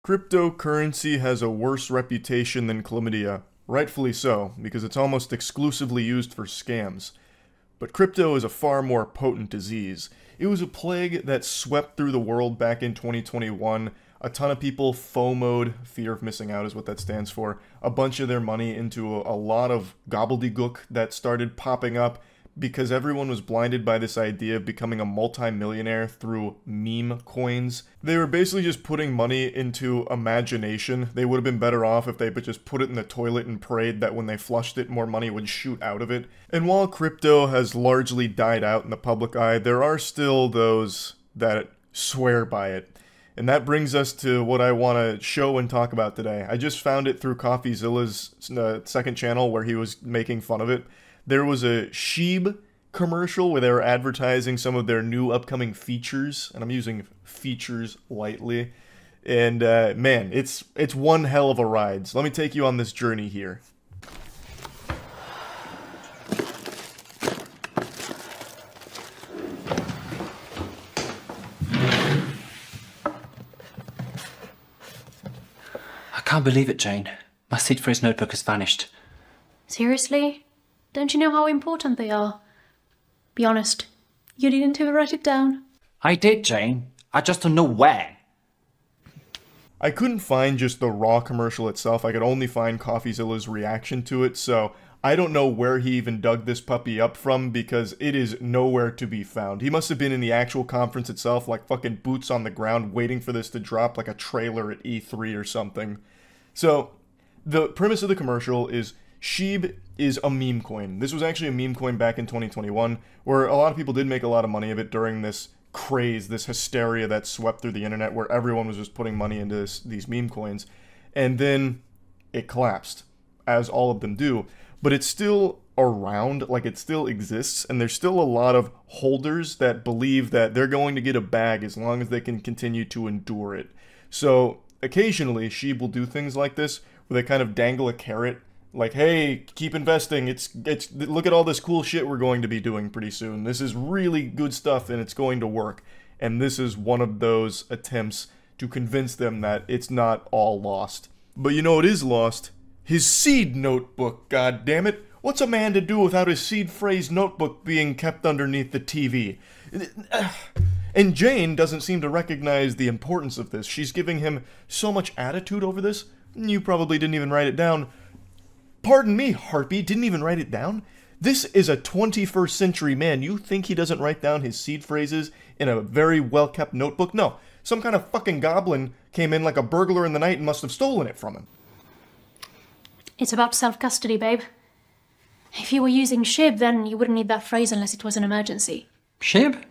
Cryptocurrency has a worse reputation than chlamydia. Rightfully so, because it's almost exclusively used for scams. But crypto is a far more potent disease. It was a plague that swept through the world back in 2021. A ton of people FOMO'd, fear of missing out is what that stands for, a bunch of their money into a lot of gobbledygook that started popping up because everyone was blinded by this idea of becoming a multi-millionaire through meme coins. They were basically just putting money into imagination. They would have been better off if they just put it in the toilet and prayed that when they flushed it, more money would shoot out of it. And while crypto has largely died out in the public eye, there are still those that swear by it. And that brings us to what I want to show and talk about today. I just found it through CoffeeZilla's second channel where he was making fun of it. There was a Sheeb commercial where they were advertising some of their new upcoming features, and I'm using features lightly. And man, it's one hell of a ride. So let me take you on this journey here. I can't believe it, Jane. My seed phrase notebook has vanished. Seriously? Don't you know how important they are? Be honest, you didn't even write it down. I did, Jane. I just don't know where. I couldn't find just the raw commercial itself. I could only find CoffeeZilla's reaction to it, so I don't know where he even dug this puppy up from because it is nowhere to be found. He must have been in the actual conference itself, like fucking boots on the ground, waiting for this to drop like a trailer at E3 or something. So, the premise of the commercial is Sheeb is a meme coin. This was actually a meme coin back in 2021, where a lot of people did make a lot of money of it during this craze, this hysteria that swept through the internet, where everyone was just putting money into these meme coins. And then it collapsed, as all of them do. But it's still around, like it still exists, and there's still a lot of holders that believe that they're going to get a bag as long as they can continue to endure it. So occasionally, Sheeb will do things like this, where they kind of dangle a carrot, like, hey, keep investing, look at all this cool shit we're going to be doing pretty soon. This is really good stuff and it's going to work. And this is one of those attempts to convince them that it's not all lost. But you know what is lost? His seed notebook, god damn it. What's a man to do without his seed phrase notebook being kept underneath the TV? And Jane doesn't seem to recognize the importance of this. She's giving him so much attitude over this. You probably didn't even write it down. Pardon me, Harpy, didn't even write it down? This is a 21st century man. You think he doesn't write down his seed phrases in a very well-kept notebook? No. Some kind of fucking goblin came in like a burglar in the night and must have stolen it from him. It's about self-custody, babe. If you were using Shib, then you wouldn't need that phrase unless it was an emergency. Shib?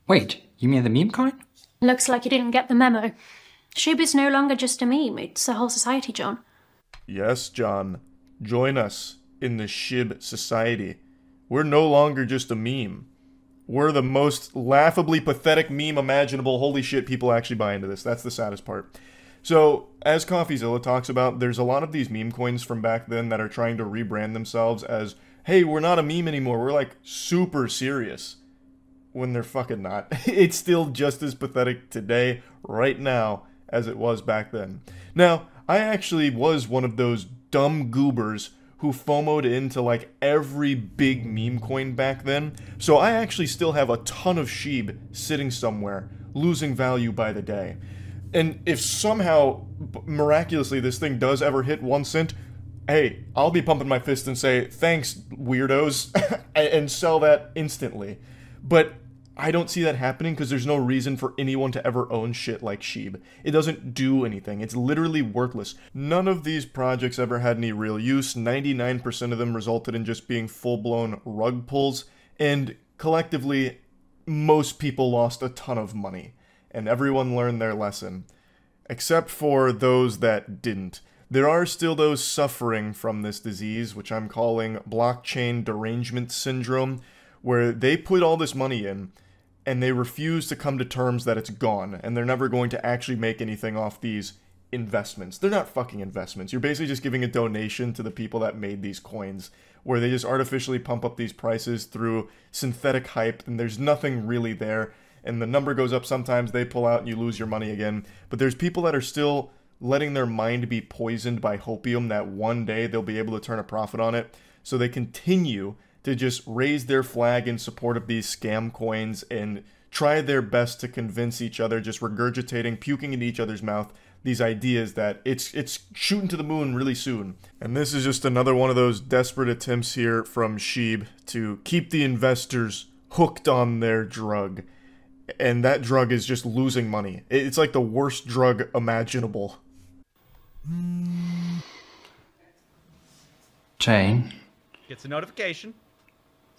Wait, you mean the meme coin? Looks like you didn't get the memo. Shib is no longer just a meme, it's a whole society, John. Yes, John. Join us in the Shib society. We're no longer just a meme. We're the most laughably pathetic meme imaginable. Holy shit, people actually buy into this. That's the saddest part. So, as CoffeeZilla talks about, there's a lot of these meme coins from back then that are trying to rebrand themselves as, hey, we're not a meme anymore, we're like super serious. When they're fucking not. It's still just as pathetic today, right now, as it was back then. Now, I actually was one of those dumb goobers who FOMO'd into like every big meme coin back then. So I actually still have a ton of Sheeb sitting somewhere, losing value by the day. And if somehow, miraculously, this thing does ever hit 1 cent, hey, I'll be pumping my fist and say, thanks, weirdos, and sell that instantly. But I don't see that happening because there's no reason for anyone to ever own shit like Sheeb. It doesn't do anything. It's literally worthless. None of these projects ever had any real use. 99% of them resulted in just being full-blown rug pulls. And collectively, most people lost a ton of money. And everyone learned their lesson. Except for those that didn't. There are still those suffering from this disease, which I'm calling blockchain derangement syndrome, where they put all this money in, and they refuse to come to terms that it's gone, and they're never going to actually make anything off these investments. They're not fucking investments. You're basically just giving a donation to the people that made these coins, where they just artificially pump up these prices through synthetic hype, and there's nothing really there, and the number goes up sometimes, they pull out, and you lose your money again. But there's people that are still letting their mind be poisoned by hopium that one day they'll be able to turn a profit on it. So they continue to just raise their flag in support of these scam coins and try their best to convince each other, just regurgitating, puking into each other's mouth, these ideas that it's shooting to the moon really soon. And this is just another one of those desperate attempts here from Sheeb to keep the investors hooked on their drug. And that drug is just losing money. It's like the worst drug imaginable. Jane? Gets a notification.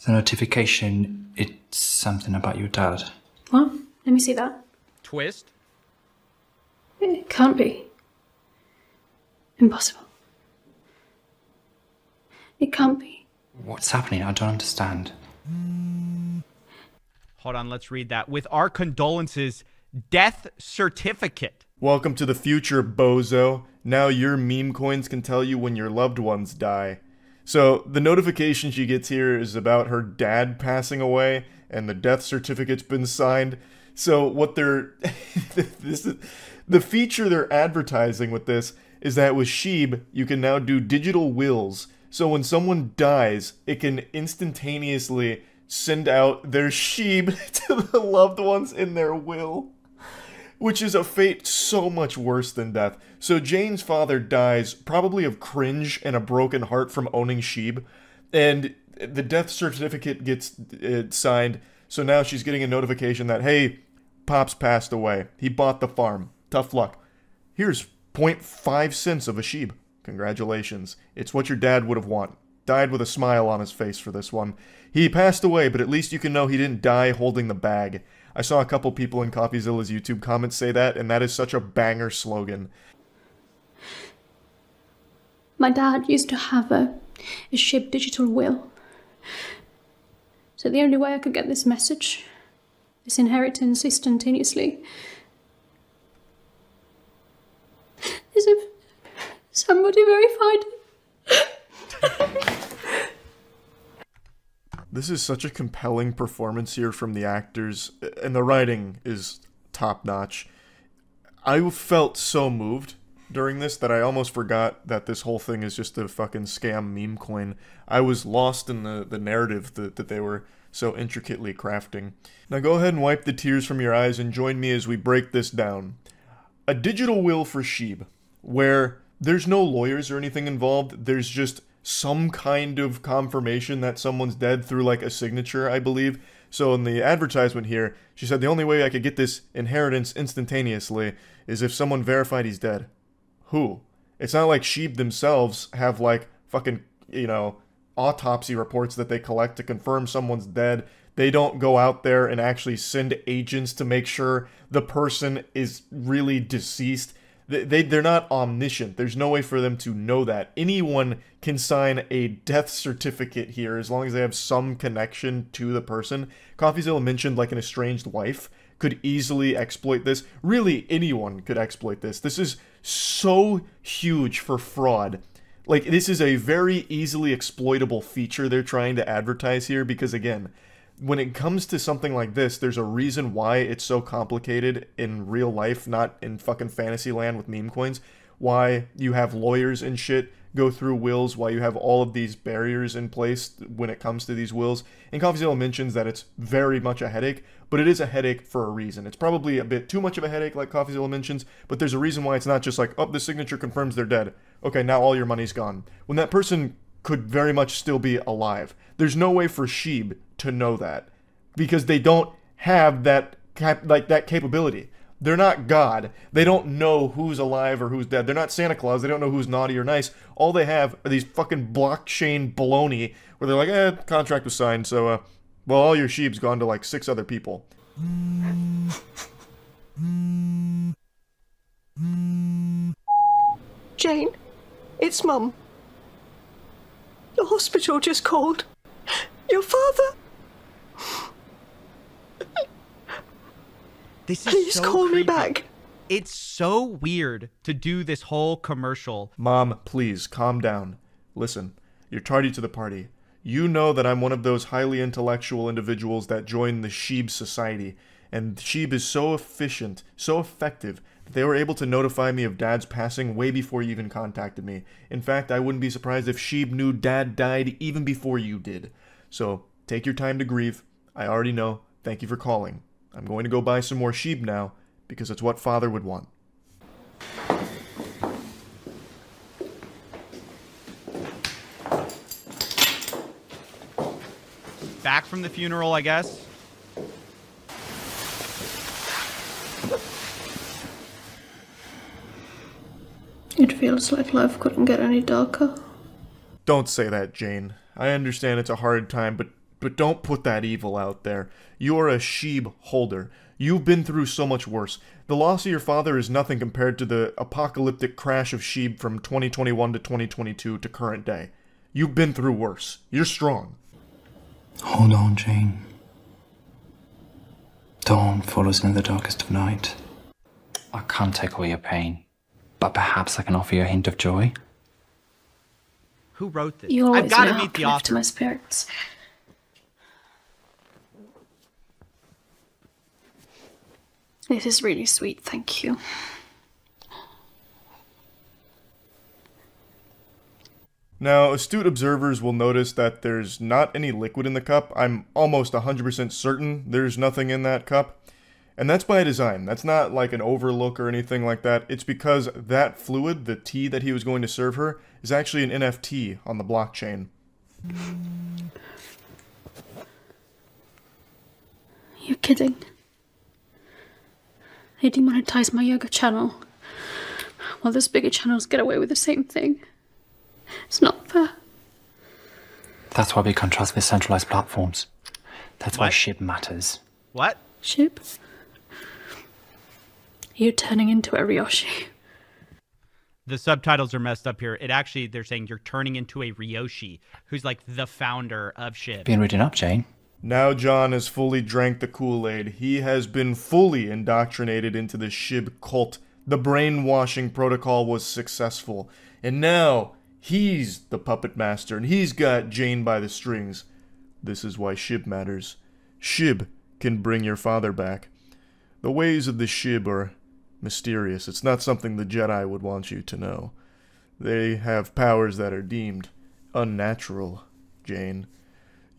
The notification, it's something about your dad. What? Let me see that. Twist. It can't be. Impossible. It can't be. What's happening? I don't understand. Hold on, let's read that. With our condolences, death certificate. Welcome to the future, bozo. Now your meme coins can tell you when your loved ones die. So the notification she gets here is about her dad passing away, and the death certificate's been signed. So what they're the feature they're advertising with this is that with Sheeb, you can now do digital wills. So when someone dies, it can instantaneously send out their Sheeb to the loved ones in their will, which is a fate so much worse than death. So Jane's father dies probably of cringe and a broken heart from owning Sheeb, and the death certificate gets signed. So now she's getting a notification that, hey, Pop's passed away. He bought the farm. Tough luck. Here's 0.5 cents of a Sheeb. Congratulations. It's what your dad would have wanted. Died with a smile on his face for this one. He passed away, but at least you can know he didn't die holding the bag. I saw a couple people in CoffeeZilla's YouTube comments say that, and that is such a banger slogan. My dad used to have a Sheeb digital will. So the only way I could get this message, this inheritance instantaneously, is if somebody verified it. This is such a compelling performance here from the actors, and the writing is top-notch. I felt so moved during this that I almost forgot that this whole thing is just a fucking scam meme coin. I was lost in the narrative that they were so intricately crafting. Now go ahead and wipe the tears from your eyes and join me as we break this down. A digital will for Sheeb, where there's no lawyers or anything involved, there's just some kind of confirmation that someone's dead through like a signature, I believe. So in the advertisement here, she said the only way I could get this inheritance instantaneously is if someone verified he's dead. Who? It's not like Sheeb themselves have like fucking, autopsy reports that they collect to confirm someone's dead. They don't go out there and actually send agents to make sure the person is really deceased. They're not omniscient. There's no way for them to know that. Anyone can sign a death certificate here as long as they have some connection to the person. CoffeeZilla mentioned like an estranged wife could easily exploit this. Really, anyone could exploit this. This is so huge for fraud. Like, this is a very easily exploitable feature they're trying to advertise here because, again, when it comes to something like this, there's a reason why it's so complicated in real life, not in fucking fantasy land with meme coins. Why you have lawyers and shit go through wills, why you have all of these barriers in place when it comes to these wills. And CoffeeZilla mentions that it's very much a headache, but it is a headache for a reason. It's probably a bit too much of a headache, like CoffeeZilla mentions, but there's a reason why it's not just like, oh, the signature confirms they're dead. Okay, now all your money's gone. When that person could very much still be alive. There's no way for Sheeb to know that because they don't have that capability. They're not God. They don't know who's alive or who's dead. They're not Santa Claus. They don't know who's naughty or nice. All they have are these fucking blockchain baloney where they're like, contract was signed, so, well, all your Sheeb's gone to like 6 other people. Jane, it's Mum. The hospital just called. Your father. This is Please so call me creepy. back. It's so weird to do this whole commercial. Mom, please, calm down. Listen, you're tardy to the party. You know that I'm one of those highly intellectual individuals that join the Sheeb Society, and Sheeb is so efficient, so effective, They were able to notify me of Dad's passing way before you even contacted me. In fact, I wouldn't be surprised if Sheeb knew Dad died even before you did. So, take your time to grieve. I already know. Thank you for calling. I'm going to go buy some more Sheeb now, because it's what Father would want. Back from the funeral, I guess. It feels like life couldn't get any darker. Don't say that, Jane. I understand it's a hard time, but don't put that evil out there. You're a Sheeb holder. You've been through so much worse. The loss of your father is nothing compared to the apocalyptic crash of Sheeb from 2021 to 2022 to current day. You've been through worse. You're strong. Hold on, Jane. Dawn follows in the darkest of night. I can't take away your pain, but perhaps I can offer you a hint of joy. Who wrote this? You always I've got know to how meet the to lift author. my spirits. This is really sweet, thank you. Now, astute observers will notice that there's not any liquid in the cup. I'm almost 100% certain there's nothing in that cup. And that's by design. That's not like an overlook or anything like that. It's because that fluid, the tea that he was going to serve her, is actually an NFT on the blockchain. You're kidding. They demonetize my yoga channel, while those bigger channels get away with the same thing. It's not fair. That's why we contrast with centralized platforms. That's why What? SHIB matters. What? Ship? You're turning into a Ryoshi. The subtitles are messed up here. It actually, they're saying you're turning into a Ryoshi, who's like the founder of SHIB. Being written up, Jane. Now John has fully drank the Kool-Aid. He has been fully indoctrinated into the SHIB cult. The brainwashing protocol was successful. And now he's the puppet master, and he's got Jane by the strings. This is why SHIB matters. SHIB can bring your father back. The ways of the SHIB are mysterious. It's not something the Jedi would want you to know. They have powers that are deemed unnatural, Jane.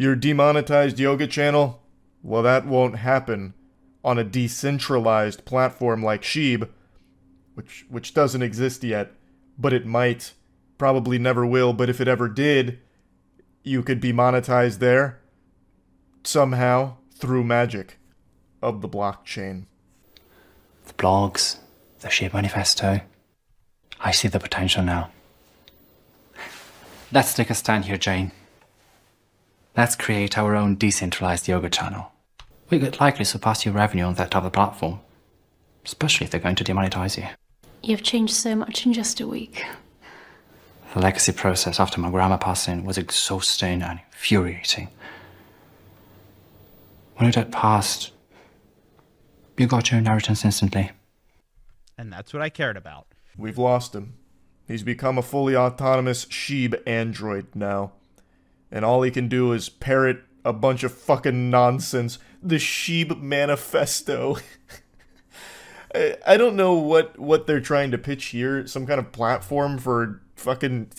Your demonetized yoga channel? Well, that won't happen on a decentralized platform like SHIB, which doesn't exist yet, but it might. Probably never will, but if it ever did, you could be monetized there somehow through magic of the blockchain. The blogs, the SHIB manifesto. I see the potential now. Let's take a stand here, Jane. Let's create our own decentralized yoga channel. We could likely surpass your revenue on that other platform, especially if they're going to demonetize you. You've changed so much in just a week. The legacy process after my grandma passing was exhausting and infuriating. When your dad passed, you got your inheritance instantly. And that's what I cared about. We've lost him. He's become a fully autonomous SHIB android now. And all he can do is parrot a bunch of fucking nonsense. The SHIB manifesto. I don't know what they're trying to pitch here. Some kind of platform for fucking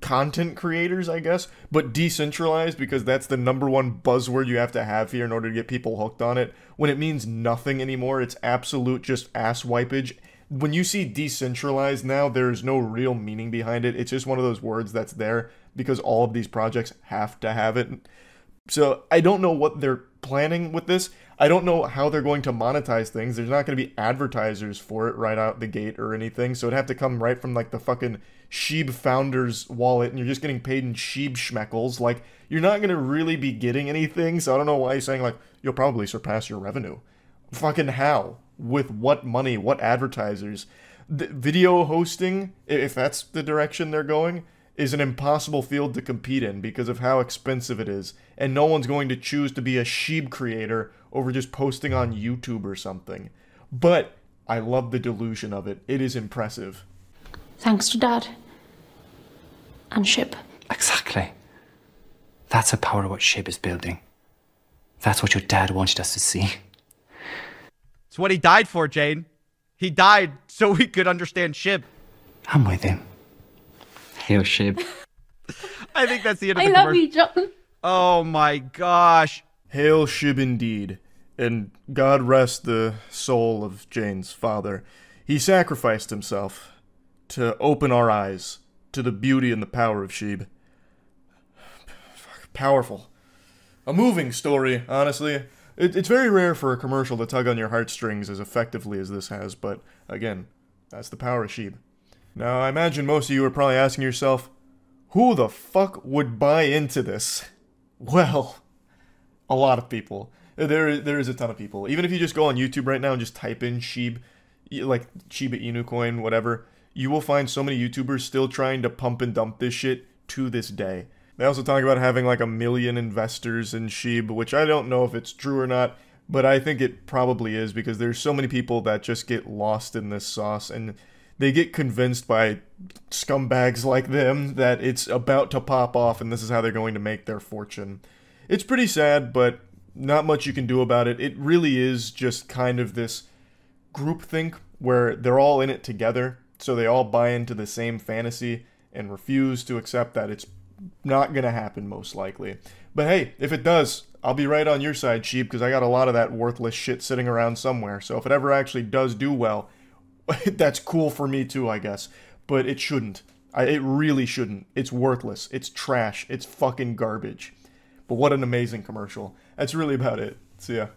content creators, I guess. But decentralized, because that's the #1 buzzword you have to have here in order to get people hooked on it. When it means nothing anymore, it's absolute just ass wipage. When you see decentralized now, there's no real meaning behind it. It's just one of those words that's there because all of these projects have to have it. So I don't know what they're planning with this. I don't know how they're going to monetize things. There's not going to be advertisers for it right out the gate or anything. So it'd have to come right from like the fucking SHIB founder's wallet, and you're just getting paid in SHIB schmeckles. Like, you're not going to really be getting anything. So I don't know why you're saying like, you'll probably surpass your revenue. Fucking how? With what money? What advertisers? The video hosting, if that's the direction they're going, is an impossible field to compete in because of how expensive it is. And no one's going to choose to be a SHIB creator over just posting on YouTube or something. But I love the delusion of it. It is impressive. Thanks to Dad. And SHIB. Exactly. That's the power of what SHIB is building. That's what your dad wanted us to see. It's what he died for, Jane. He died so we could understand Shib. I'm with him. Hail Shib. I think that's the end of I the love commercial. you, John. Oh my gosh. Hail Shib indeed, and God rest the soul of Jane's father. He sacrificed himself to open our eyes to the beauty and the power of Shib. Powerful. A moving story, honestly. It's very rare for a commercial to tug on your heartstrings as effectively as this has, but again, that's the power of Shib. Now, I imagine most of you are probably asking yourself, who the fuck would buy into this? Well, a lot of people. There is a ton of people. Even if you just go on YouTube right now and just type in Shib, like Shiba Inu coin, whatever, you will find so many YouTubers still trying to pump and dump this shit to this day. They also talk about having like 1 million investors in Shib, which I don't know if it's true or not, but I think it probably is because there's so many people that just get lost in this sauce and they get convinced by scumbags like them that it's about to pop off and this is how they're going to make their fortune. It's pretty sad, but not much you can do about it. It really is just kind of this groupthink where they're all in it together, so they all buy into the same fantasy and refuse to accept that it's not gonna happen most likely. But hey, if it does, I'll be right on your side, Shib, because I got a lot of that worthless shit sitting around somewhere. So if it ever actually does do well, that's cool for me too, I guess. But it shouldn't. It really shouldn't. It's worthless. It's trash. It's fucking garbage. But what an amazing commercial. That's really about it. See ya.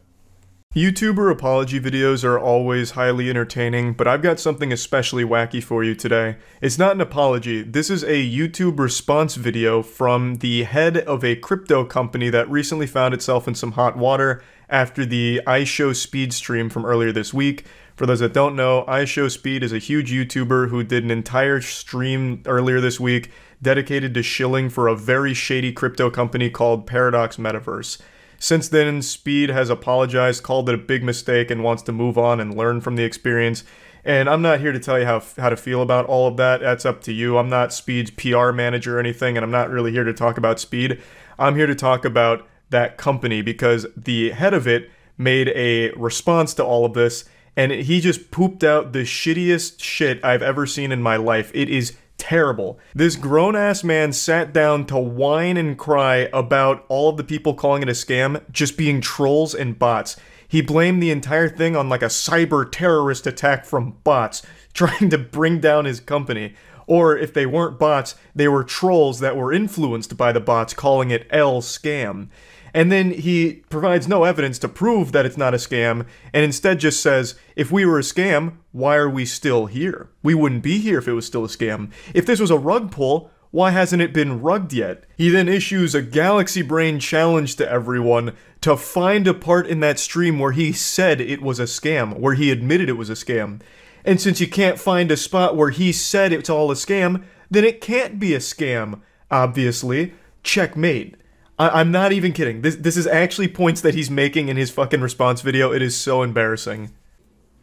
YouTuber apology videos are always highly entertaining, but I've got something especially wacky for you today. It's not an apology, this is a YouTube response video from the head of a crypto company that recently found itself in some hot water after the iShowSpeed stream from earlier this week. For those that don't know, iShowSpeed is a huge YouTuber who did an entire stream earlier this week dedicated to shilling for a very shady crypto company called Paradox Metaverse. Since then, Speed has apologized, called it a big mistake, and wants to move on and learn from the experience. And I'm not here to tell you how to feel about all of that. That's up to you. I'm not Speed's PR manager or anything, and I'm not really here to talk about Speed. I'm here to talk about that company because the head of it made a response to all of this, and he just pooped out the shittiest shit I've ever seen in my life. It is terrible. This grown-ass man sat down to whine and cry about all of the people calling it a scam just being trolls and bots. He blamed the entire thing on like a cyber terrorist attack from bots trying to bring down his company. Or if they weren't bots, they were trolls that were influenced by the bots calling it L scam. And then he provides no evidence to prove that it's not a scam, and instead just says, if we were a scam, why are we still here? We wouldn't be here if it was still a scam. If this was a rug pull, why hasn't it been rugged yet? He then issues a Galaxy Brain challenge to everyone to find a part in that stream where he said it was a scam, where he admitted it was a scam. And since you can't find a spot where he said it's all a scam, then it can't be a scam, obviously. Checkmate. I'm not even kidding. This is actually points that he's making in his fucking response video. It is so embarrassing.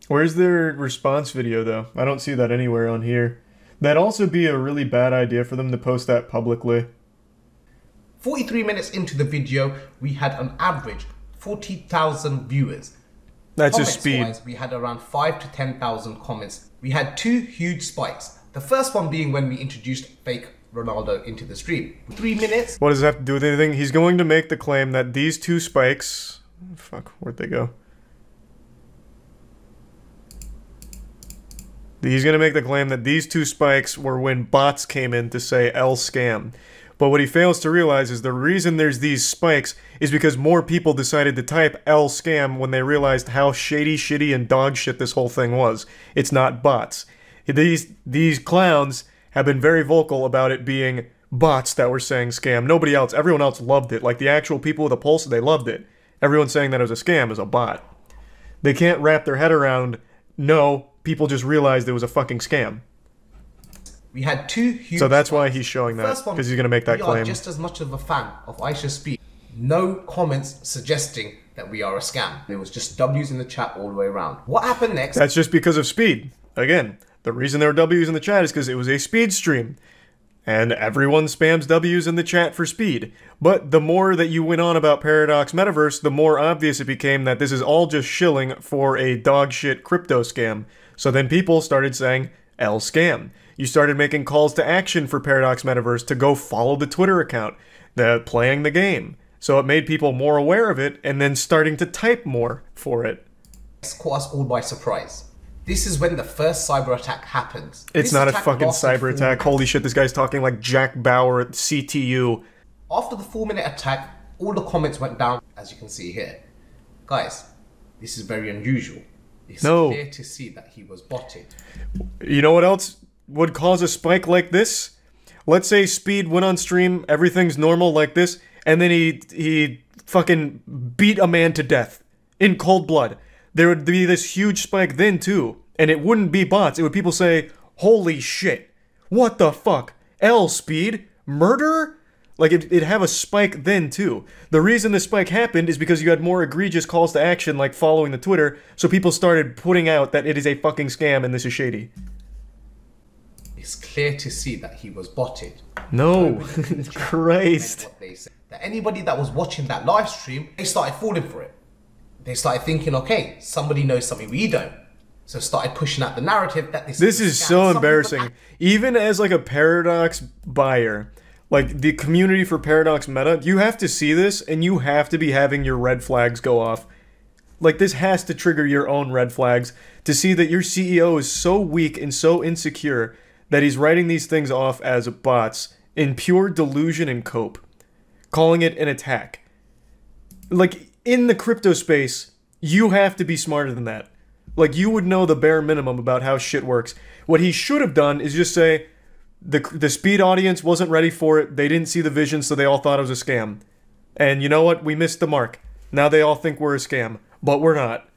Where's their response video, though? I don't see that anywhere on here. That'd also be a really bad idea for them to post that publicly. 43 minutes into the video, we had on average 40,000 viewers. That's just Speed. Comments-wise, we had around 5 to 10,000 comments. We had 2 huge spikes. The first one being when we introduced fake Ronaldo into the stream. 3 minutes. What does it have to do with anything? He's going to make the claim that these 2 spikes... Fuck, where'd they go? He's going to make the claim that these 2 spikes were when bots came in to say L scam. But what he fails to realize is the reason there's these spikes is because more people decided to type L scam when they realized how shady, shitty, and dog shit this whole thing was. It's not bots. These clowns have been very vocal about it being bots that were saying scam. Nobody else, everyone else loved it. Like the actual people with a pulse, they loved it. Everyone saying that it was a scam is a bot. They can't wrap their head around, no, people just realized it was a fucking scam. We had 2 huge... So that's why he's showing that, because he's going to make that claim. We are just as much of a fan of iShowSpeed. No comments suggesting that we are a scam. There was just W's in the chat all the way around. What happened next? That's just because of Speed. Again, the reason there were W's in the chat is because it was a Speed stream. And everyone spams W's in the chat for Speed. But the more that you went on about Paradox Metaverse, the more obvious it became that this is all just shilling for a dogshit crypto scam. So then people started saying, L scam. You started making calls to action for Paradox Metaverse to go follow the Twitter account, playing the game. So it made people more aware of it and then starting to type more for it. It's caught us all by surprise. This is when the first cyber attack happens. It's not a fucking cyber attack. Holy shit, this guy's talking like Jack Bauer at CTU. After the 4-minute attack, all the comments went down, as you can see here. Guys, this is very unusual. It's clear to see that he was botted. You know what else would cause a spike like this? Let's say Speed went on stream, everything's normal like this, and then he fucking beat a man to death in cold blood. There would be this huge spike then too, and it wouldn't be bots. It would people say, holy shit, what the fuck? L Speed? Murder? Like, it'd have a spike then, too. The reason the spike happened is because you had more egregious calls to action, like following the Twitter, so people started putting out that it is a fucking scam and this is shady. It's clear to see that he was botted. No, Christ. That anybody that was watching that live stream, they started falling for it. They started thinking, okay, somebody knows something we don't. So started pushing out the narrative that this is so embarrassing. Even as like a Paradox buyer, like the community for Paradox Meta, you have to see this and you have to be having your red flags go off. Like, this has to trigger your own red flags to see that your CEO is so weak and so insecure that he's writing these things off as bots in pure delusion and cope, calling it an attack. Like, in the crypto space, you have to be smarter than that. Like, you would know the bare minimum about how shit works. What he should have done is just say, the Speed audience wasn't ready for it, they didn't see the vision, so they all thought it was a scam. And you know what? We missed the mark. Now they all think we're a scam. But we're not.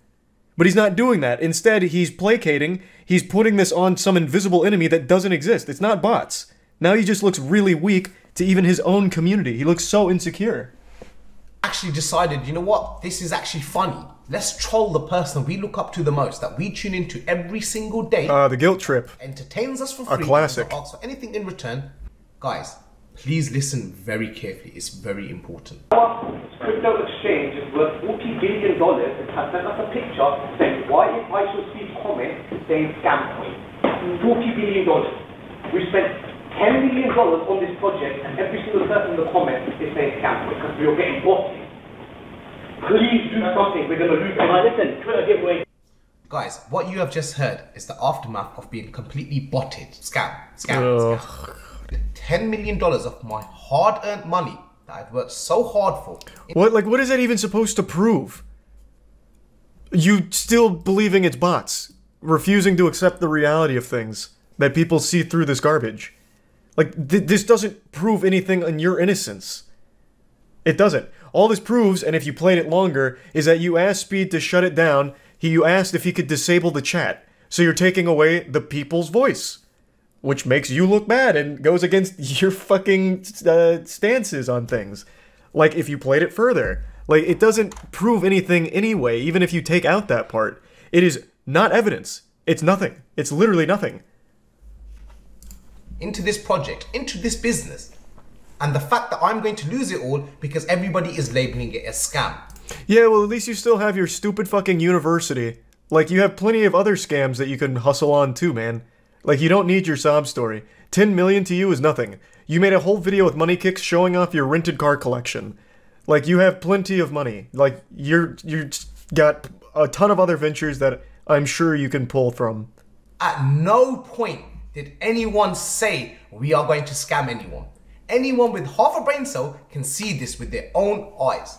But he's not doing that. Instead, he's placating, he's putting this on some invisible enemy that doesn't exist. It's not bots. Now he just looks really weak to even his own community. He looks so insecure. Actually decided, you know what? This is actually funny. Let's troll the person we look up to the most, that we tune into every single day. The guilt trip. Entertains us for free. A classic. Asks for anything in return. Guys, please listen very carefully. It's very important. Our crypto exchange is worth $40 billion and has sent us a picture saying, why is I should see comment saying scam coin? $40 billion. We spent $10 million on this project and every single person in the comment is saying scam coin because we are getting botted. Please do something. We're going to lose. Listen, Twitter giveaway. Guys, what you have just heard is the aftermath of being completely botted. Scam. $10 million of my hard-earned money that I've worked so hard for. What is that even supposed to prove? You still believing it's bots, refusing to accept the reality of things, that people see through this garbage. Like, this doesn't prove anything on your innocence. It doesn't. All this proves, and if you played it longer, is that you asked Speed to shut it down, you asked if he could disable the chat, so you're taking away the people's voice. Which makes you look bad and goes against your fucking stances on things. Like, if you played it further. Like, it doesn't prove anything anyway, even if you take out that part. It is not evidence. It's nothing. It's literally nothing. Into this project, into this business. And the fact that I'm going to lose it all because everybody is labeling it a scam. Yeah, well, at least you still have your stupid fucking university. Like, you have plenty of other scams that you can hustle on too, man. Like, you don't need your sob story. 10 million to you is nothing. You made a whole video with money kicks showing off your rented car collection. Like, you have plenty of money. Like, you're got a ton of other ventures that I'm sure you can pull from. At no point did anyone say we are going to scam anyone. Anyone with half a brain cell can see this with their own eyes.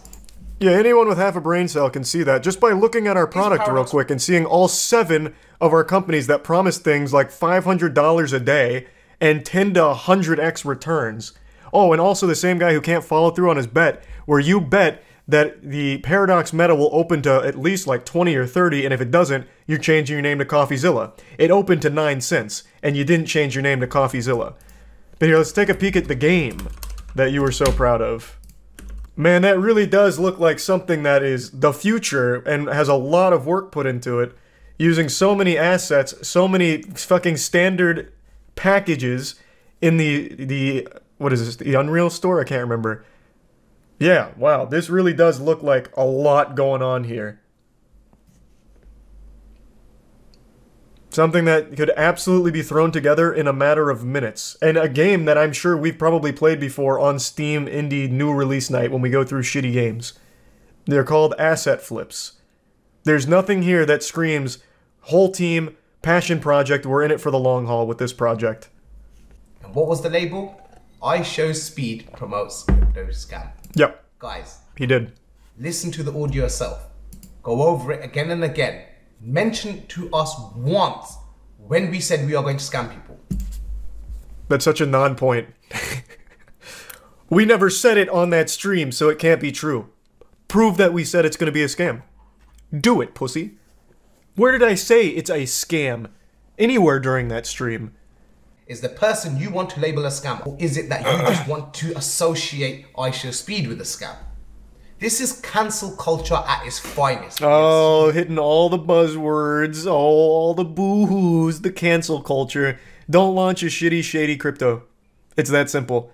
Yeah, anyone with half a brain cell can see that just by looking at our product real quick and seeing all 7 of our companies that promise things like $500 a day and 10 to 100x returns. Oh, and also the same guy who can't follow through on his bet, where you bet that the Paradox Meta will open to at least like 20 or 30, and if it doesn't, you're changing your name to CoffeeZilla. It opened to 9 cents, and you didn't change your name to CoffeeZilla. But here, let's take a peek at the game that you were so proud of. Man, that really does look like something that is the future and has a lot of work put into it, using so many assets, so many fucking standard packages in the what is this, the Unreal Store? I can't remember. Yeah, wow, this really does look like a lot going on here. Something that could absolutely be thrown together in a matter of minutes. And a game that I'm sure we've probably played before on Steam Indie New Release Night when we go through shitty games. They're called asset flips. There's nothing here that screams, whole team, passion project, we're in it for the long haul with this project. And what was the label? I Show Speed promotes crypto scam. Yep. Guys. He did. Listen to the audio yourself. Go over it again and again. Mention to us once when we said we are going to scam people. That's such a non-point. We never said it on that stream, so it can't be true. Prove that we said it's going to be a scam. Do it, pussy. Where did I say it's a scam? Anywhere during that stream. Is the person you want to label a scam, or is it that you just want to associate I Show Speed with a scam? This is cancel culture at its finest. Oh, hitting all the buzzwords, all the boo-hoos, the cancel culture. Don't launch a shitty, shady crypto. It's that simple.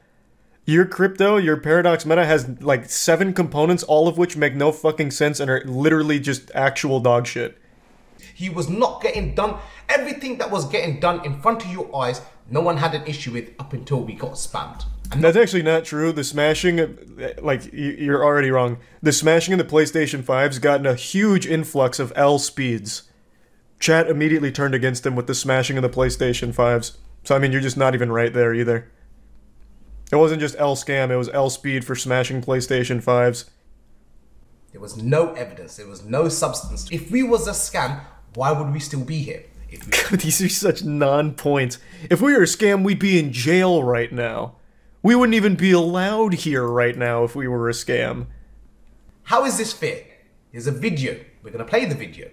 Your crypto, your Paradox Meta has like 7 components, all of which make no fucking sense and are literally just actual dog shit. He was not getting done. Everything that was getting done in front of your eyes, no one had an issue with up until we got spammed. And that's actually not true. The smashing, like, you're already wrong. The smashing in the PlayStation 5's gotten a huge influx of L speeds. Chat immediately turned against him with the smashing of the PlayStation 5's. So, I mean, you're just not even right there either. It wasn't just L scam, it was L speed for smashing PlayStation 5's. There was no evidence, there was no substance. If we was a scam, why would we still be here? These are such non-points. If we were a scam, we'd be in jail right now. We wouldn't even be allowed here right now if we were a scam. How is this fair? There's a video. We're going to play the video.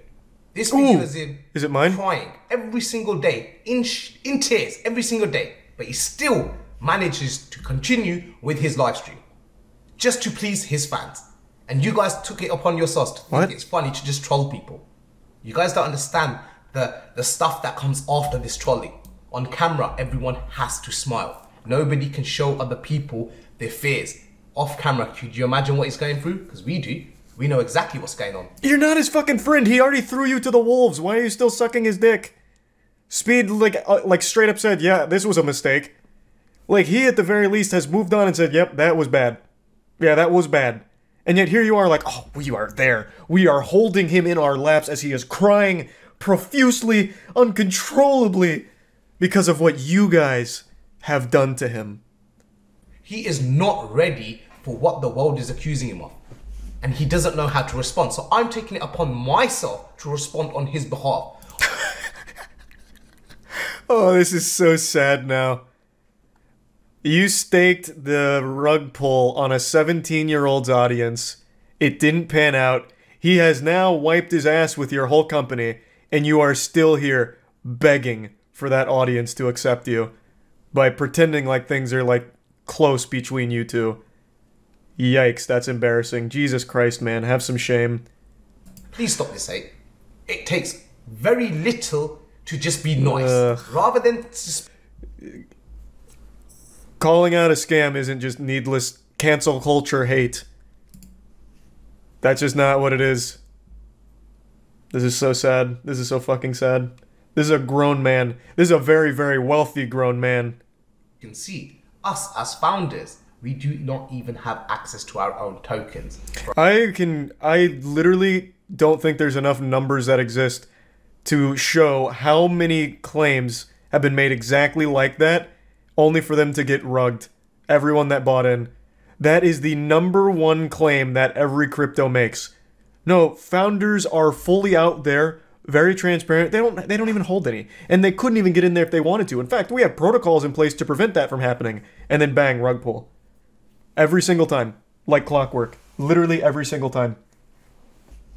This video is in... Is it mine? Crying every single day, in tears every single day. But he still manages to continue with his live stream. Just to please his fans. And you guys took it upon yourselves to think it's funny to just troll people. You guys don't understand the stuff that comes after this trolling. On camera, everyone has to smile. Nobody can show other people their fears. Off camera, could you imagine what he's going through? Because we do. We know exactly what's going on. You're not his fucking friend. He already threw you to the wolves. Why are you still sucking his dick? Speed, like straight up said, yeah, this was a mistake. Like, he at the very least has moved on and said, yep, that was bad. Yeah, that was bad. And yet here you are like, oh, we are there. We are holding him in our laps as he is crying profusely, uncontrollably, because of what you guys have done to him. He is not ready for what the world is accusing him of. And he doesn't know how to respond. So I'm taking it upon myself to respond on his behalf. Oh, this is so sad now. You staked the rug pull on a 17-year-old's audience. It didn't pan out. He has now wiped his ass with your whole company, and you are still here begging for that audience to accept you by pretending like things are, like, close between you two. Yikes, that's embarrassing. Jesus Christ, man, have some shame. Please stop this hate. It takes very little to just be nice. Rather than just... Calling out a scam isn't just needless cancel culture hate. That's just not what it is. This is so sad. This is so fucking sad. This is a grown man. This is a very, very wealthy grown man. You can see, us as founders, we do not even have access to our own tokens. I literally don't think there's enough numbers that exist to show how many claims have been made exactly like that, only for them to get rugged. Everyone that bought in. That is the #1 claim that every crypto makes. No, founders are fully out there, very transparent. They don't even hold any. And they couldn't even get in there if they wanted to. In fact, we have protocols in place to prevent that from happening. And then bang, rug pull. Every single time. Like clockwork. Literally every single time.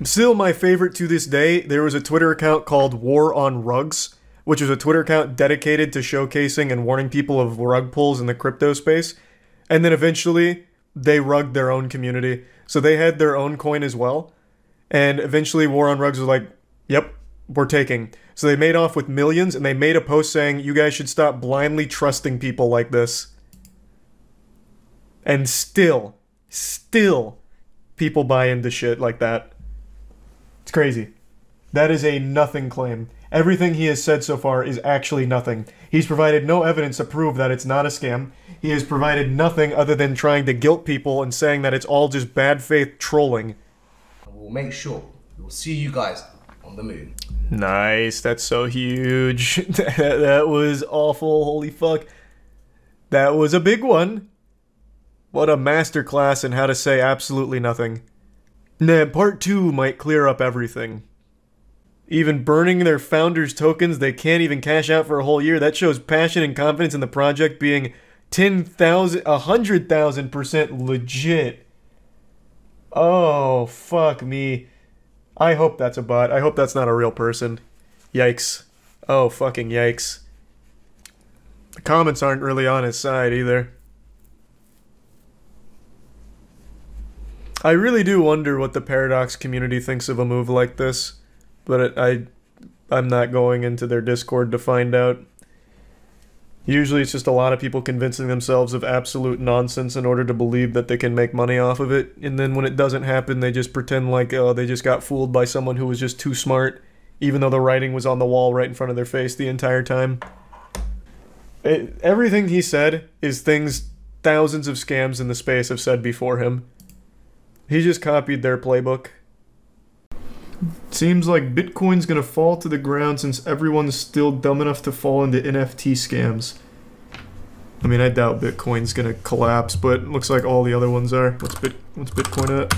Still my favorite to this day, there was a Twitter account called War on Rugs, which was a Twitter account dedicated to showcasing and warning people of rug pulls in the crypto space. And then eventually, they rugged their own community. So they had their own coin as well. And eventually War on Rugs was like, yep, we're taking. So they made off with millions, and they made a post saying, you guys should stop blindly trusting people like this. And still, people buy into shit like that. It's crazy. That is a nothing claim. Everything he has said so far is actually nothing. He's provided no evidence to prove that it's not a scam. He has provided nothing other than trying to guilt people and saying that it's all just bad faith trolling. We'll make sure we'll see you guys on the moon. Nice, that's so huge. That was awful, holy fuck. That was a big one. What a masterclass in how to say absolutely nothing. Nah, part 2 might clear up everything. Even burning their founders' tokens they can't even cash out for a whole year. That shows passion and confidence in the project being 10,000, 100,000% legit. Oh, fuck me. I hope that's a bot. I hope that's not a real person. Yikes. Oh, fucking yikes. The comments aren't really on his side either. I really do wonder what the Paradox community thinks of a move like this, but I'm not going into their Discord to find out. Usually it's just a lot of people convincing themselves of absolute nonsense in order to believe that they can make money off of it, and then when it doesn't happen, they just pretend like, oh, they just got fooled by someone who was just too smart, even though the writing was on the wall right in front of their face the entire time. Everything he said is things thousands of scams in the space have said before him. He just copied their playbook. Seems like Bitcoin's gonna fall to the ground since everyone's still dumb enough to fall into NFT scams. I mean, I doubt Bitcoin's gonna collapse, but it looks like all the other ones are. What's Bitcoin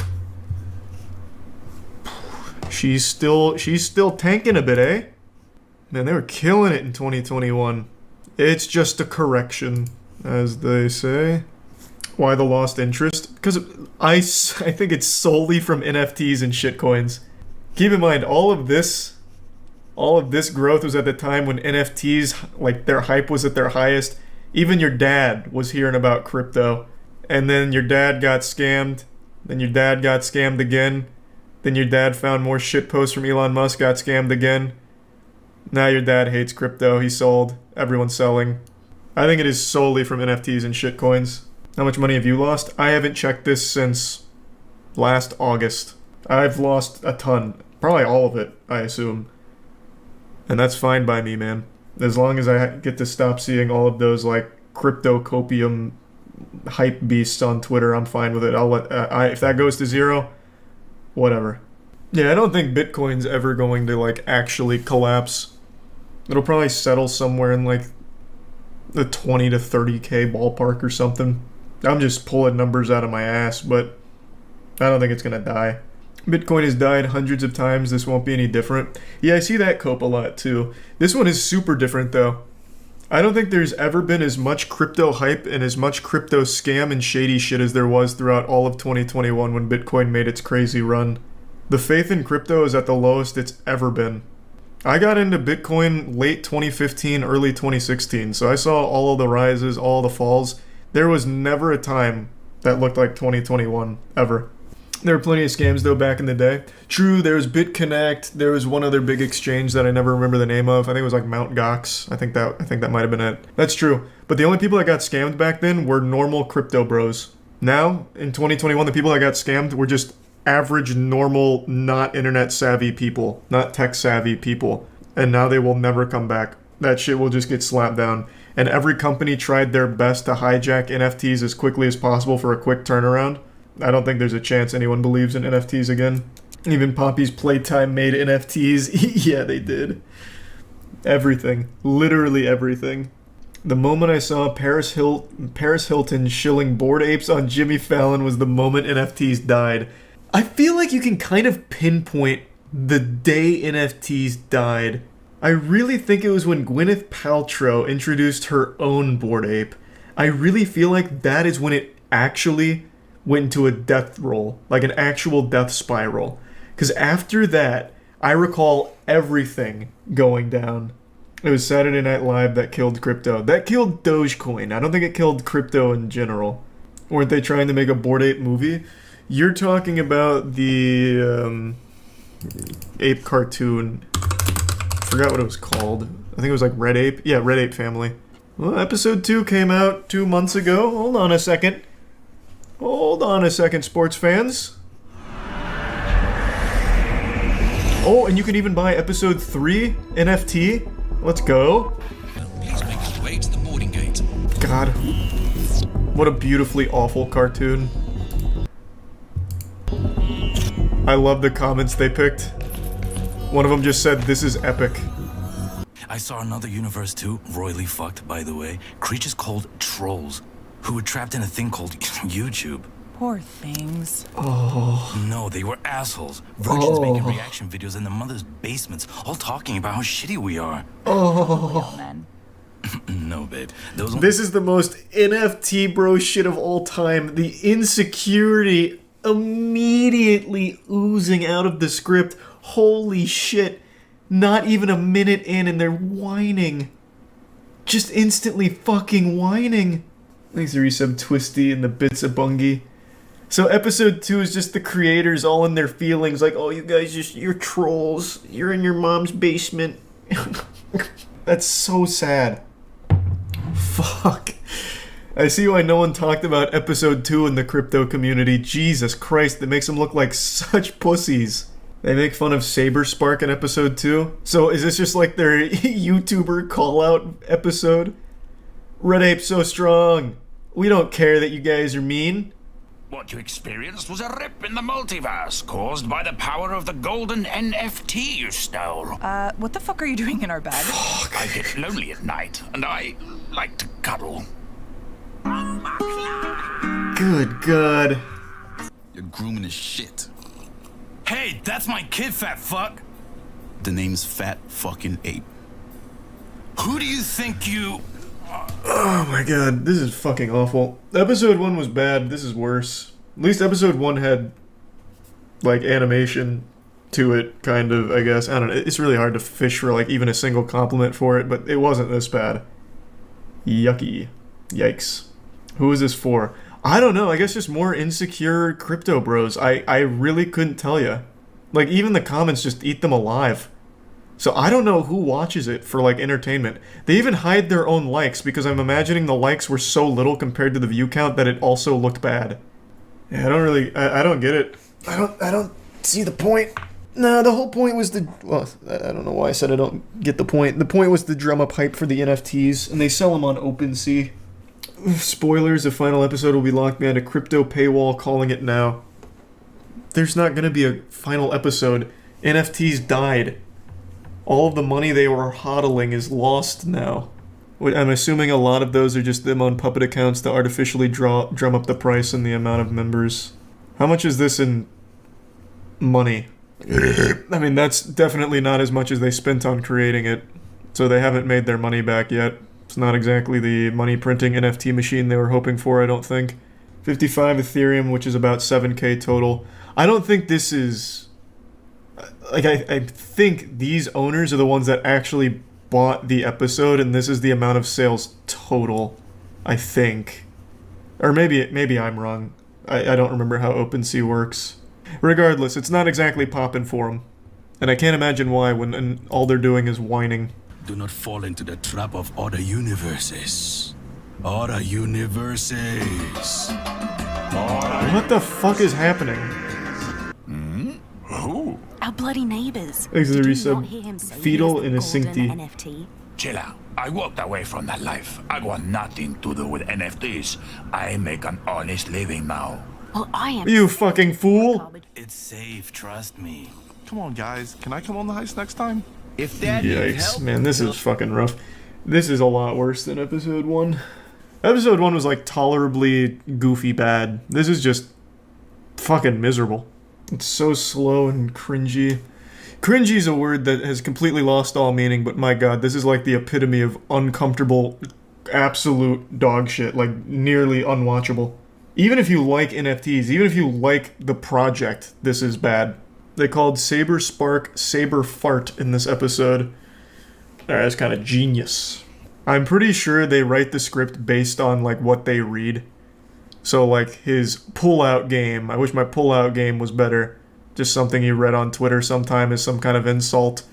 at? She's still tanking a bit, eh? Man, they were killing it in 2021. It's just a correction, as they say. Why the lost interest? Because I think it's solely from NFTs and shitcoins. Keep in mind, all of this growth was at the time when NFTs, like, their hype was at their highest. Even your dad was hearing about crypto. And then your dad got scammed. Then your dad got scammed again. Then your dad found more shitposts from Elon Musk, got scammed again. Now your dad hates crypto, he sold. Everyone's selling. I think it is solely from NFTs and shitcoins. How much money have you lost? I haven't checked this since last August. I've lost a ton. Probably all of it, I assume. And that's fine by me, man. As long as I get to stop seeing all of those, like, crypto copium hype beasts on Twitter, I'm fine with it. I'll let, if that goes to 0, whatever. Yeah, I don't think Bitcoin's ever going to, like, actually collapse. It'll probably settle somewhere in, like, the 20 to 30k ballpark or something. I'm just pulling numbers out of my ass, but I don't think it's gonna die. Bitcoin has died hundreds of times, this won't be any different. Yeah, I see that cope a lot too. This one is super different though. I don't think there's ever been as much crypto hype and as much crypto scam and shady shit as there was throughout all of 2021 when Bitcoin made its crazy run. The faith in crypto is at the lowest it's ever been. I got into Bitcoin late 2015, early 2016, so I saw all of the rises, all the falls. There was never a time that looked like 2021, ever. There were plenty of scams though back in the day. True, there was BitConnect, there was one other big exchange that I never remember the name of. I think it was like Mt. Gox. I think that might have been it. That's true. But the only people that got scammed back then were normal crypto bros. Now, in 2021, the people that got scammed were just average, normal, not internet savvy people, not tech savvy people. And now they will never come back. That shit will just get slapped down. And every company tried their best to hijack NFTs as quickly as possible for a quick turnaround. I don't think there's a chance anyone believes in NFTs again. Even Poppy's Playtime made NFTs. Yeah, they did. Everything. Literally everything. The moment I saw Paris Hilton shilling Bored Apes on Jimmy Fallon was the moment NFTs died. I feel like you can kind of pinpoint the day NFTs died. I really think it was when Gwyneth Paltrow introduced her own Bored Ape. I really feel like that is when it actually went into a death roll, like an actual death spiral. Because after that, I recall everything going down. It was Saturday Night Live that killed crypto. That killed Dogecoin. I don't think it killed crypto in general. Weren't they trying to make a Bored Ape movie? You're talking about the ape cartoon. I forgot what it was called. I think it was like Red Ape. Yeah, Red Ape Family. Well, episode 2 came out 2 months ago. Hold on a second. Hold on a second, sports fans. Oh, and you can even buy episode 3 NFT. Let's go. Please make your way to the boarding gate. God. What a beautifully awful cartoon. I love the comments they picked. One of them just said, "This is epic." I saw another universe too, royally fucked, by the way. Creatures called trolls, who were trapped in a thing called YouTube. Poor things. Oh. No, they were assholes. Virgins making reaction videos in their mother's basements, all talking about how shitty we are. Oh. No, babe. This is the most NFT bro shit of all time. The insecurity immediately oozing out of the script. Holy shit. Not even a minute in and they're whining. Just instantly fucking whining. Thanks to resub Twisty and the bits of Bungie. So episode 2 is just the creators all in their feelings, like, oh, you guys you're trolls. You're in your mom's basement. That's so sad. Fuck. I see why no one talked about episode 2 in the crypto community. Jesus Christ, that makes them look like such pussies. They make fun of Saberspark in episode 2. So is this just like their YouTuber call-out episode? Red Ape so strong. We don't care that you guys are mean. What you experienced was a rip in the multiverse caused by the power of the golden NFT you stole. What the fuck are you doing in our bed? I get lonely at night, and I like to cuddle. Good God. You're grooming as shit. Hey, that's my kid, fat fuck. The name's Fat Fucking Ape. Who do you think you... Oh my god, this is fucking awful. Episode 1 was bad, this is worse. At least episode 1 had, like, animation to it, kind of, I guess. I don't know, it's really hard to fish for, like, even a single compliment for it, but it wasn't this bad. Yucky. Yikes. Who is this for? I don't know, I guess just more insecure crypto bros. I really couldn't tell you. Like, even the comments just eat them alive. So I don't know who watches it for, like, entertainment. They even hide their own likes, because I'm imagining the likes were so little compared to the view count that it also looked bad. Yeah, I don't get it. I don't see the point. No, the whole point was well, I don't know why I said I don't get the point. The point was to drum up hype for the NFTs, and they sell them on OpenSea. Spoilers, the final episode will be locked behind a crypto paywall, calling it now. There's not gonna be a final episode. NFTs died. All of the money they were hodling is lost now. I'm assuming a lot of those are just them on puppet accounts to artificially drum up the price and the amount of members. How much is this in money? I mean, that's definitely not as much as they spent on creating it. So they haven't made their money back yet. It's not exactly the money printing NFT machine they were hoping for, I don't think. 55 Ethereum, which is about 7k total. I don't think this is... Like, I think these owners are the ones that actually bought the episode, and this is the amount of sales total, I think. Or maybe I'm wrong. I don't remember how OpenSea works. Regardless, it's not exactly popping for them. And I can't imagine why when all they're doing is whining. Do not fall into the trap of other universes. Other universes. What the fuck is happening? Who? Our bloody neighbours. Thanks to the resub. Fetal in a Syncti. NFT. Chill out. I walked away from that life. I want nothing to do with NFTs. I make an honest living now. Well, I am. You fucking fool! It's safe, trust me. Come on, guys. Can I come on the heist next time? If that Yikes, man, this is fucking rough. This is a lot worse than episode 1. Episode 1 was like tolerably goofy bad. This is just fucking miserable. It's so slow and cringy. Cringy is a word that has completely lost all meaning, but my god, this is like the epitome of uncomfortable, absolute dog shit, like nearly unwatchable. Even if you like NFTs, even if you like the project, this is bad. They called Saberspark Saber Fart in this episode. That's kind of genius. I'm pretty sure they write the script based on like what they read. So like his pull-out game, I wish my pull-out game was better. Just something he read on Twitter sometime is some kind of insult.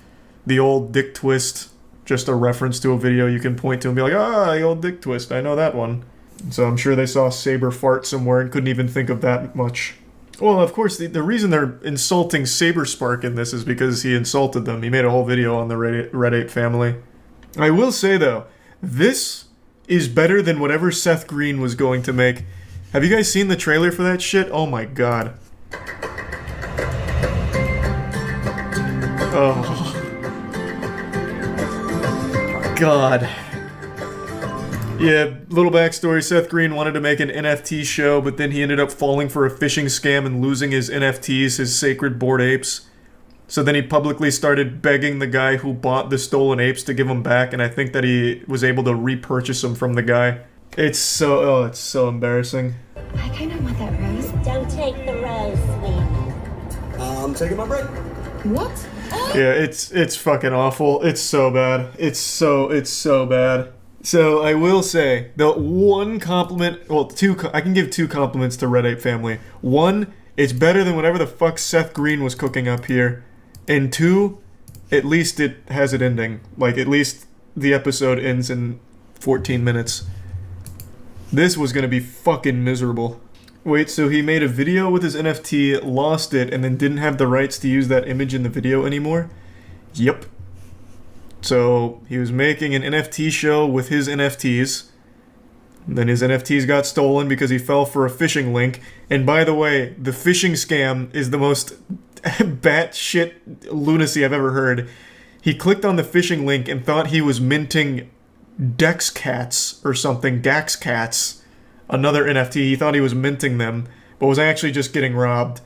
The old dick twist, just a reference to a video you can point to and be like, ah, the old dick twist, I know that one. So I'm sure they saw Saber Fart somewhere and couldn't even think of that much. Well, of course, the reason they're insulting Saberspark in this is because he insulted them. He made a whole video on the Red Ape family. I will say, though, this is better than whatever Seth Green was going to make. Have you guys seen the trailer for that shit? Oh my god. Oh. God. Yeah, little backstory, Seth Green wanted to make an NFT show, but then he ended up falling for a phishing scam and losing his NFTs, his sacred bored apes. So then he publicly started begging the guy who bought the stolen apes to give them back, and I think that he was able to repurchase them from the guy. It's so embarrassing. I kind of want that rose. Don't take the rose, sweet. I'm taking my break. What? Yeah, it's fucking awful. It's so bad. It's so bad. So I will say, the one compliment, well, I can give two compliments to Red Ape family. One, it's better than whatever the fuck Seth Green was cooking up here. And two, at least it has an ending. Like, at least the episode ends in 14 minutes. This was gonna be fucking miserable. Wait, so he made a video with his NFT, lost it, and then didn't have the rights to use that image in the video anymore? Yep. So, he was making an NFT show with his NFTs. Then his NFTs got stolen because he fell for a phishing link. And by the way, the phishing scam is the most batshit lunacy I've ever heard. He clicked on the phishing link and thought he was minting Dex Cats or something, Dax Cats, another NFT. He thought he was minting them, but was actually just getting robbed.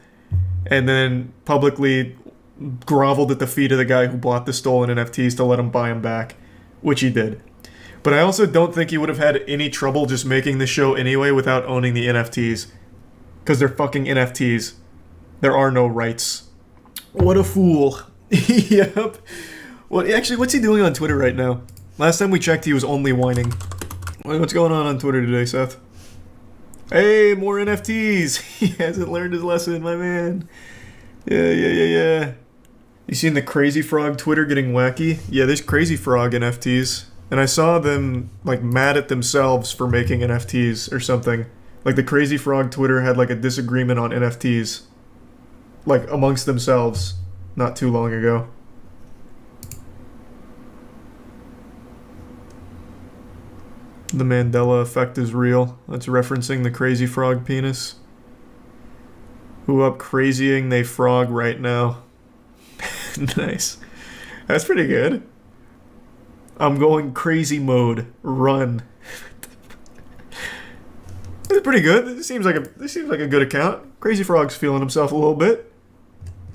And then publicly groveled at the feet of the guy who bought the stolen NFTs to let him buy them back, which he did. But I also don't think he would have had any trouble just making the show anyway without owning the NFTs. Because they're fucking NFTs. There are no rights. What a fool. Yep. Well, actually, what's he doing on Twitter right now? Last time we checked, he was only whining. What's going on Twitter today, Seth? Hey, more NFTs! He hasn't learned his lesson, my man. Yeah. You seen the Crazy Frog Twitter getting wacky? Yeah, there's Crazy Frog NFTs. And I saw them, like, mad at themselves for making NFTs or something. Like, the Crazy Frog Twitter had, like, a disagreement on NFTs. Like, amongst themselves. Not too long ago. The Mandela effect is real. That's referencing the Crazy Frog penis. Who up crazying they frog right now. Nice. That's pretty good. I'm going crazy mode. Run. That's pretty good. This seems like a good account. Crazy Frog's feeling himself a little bit.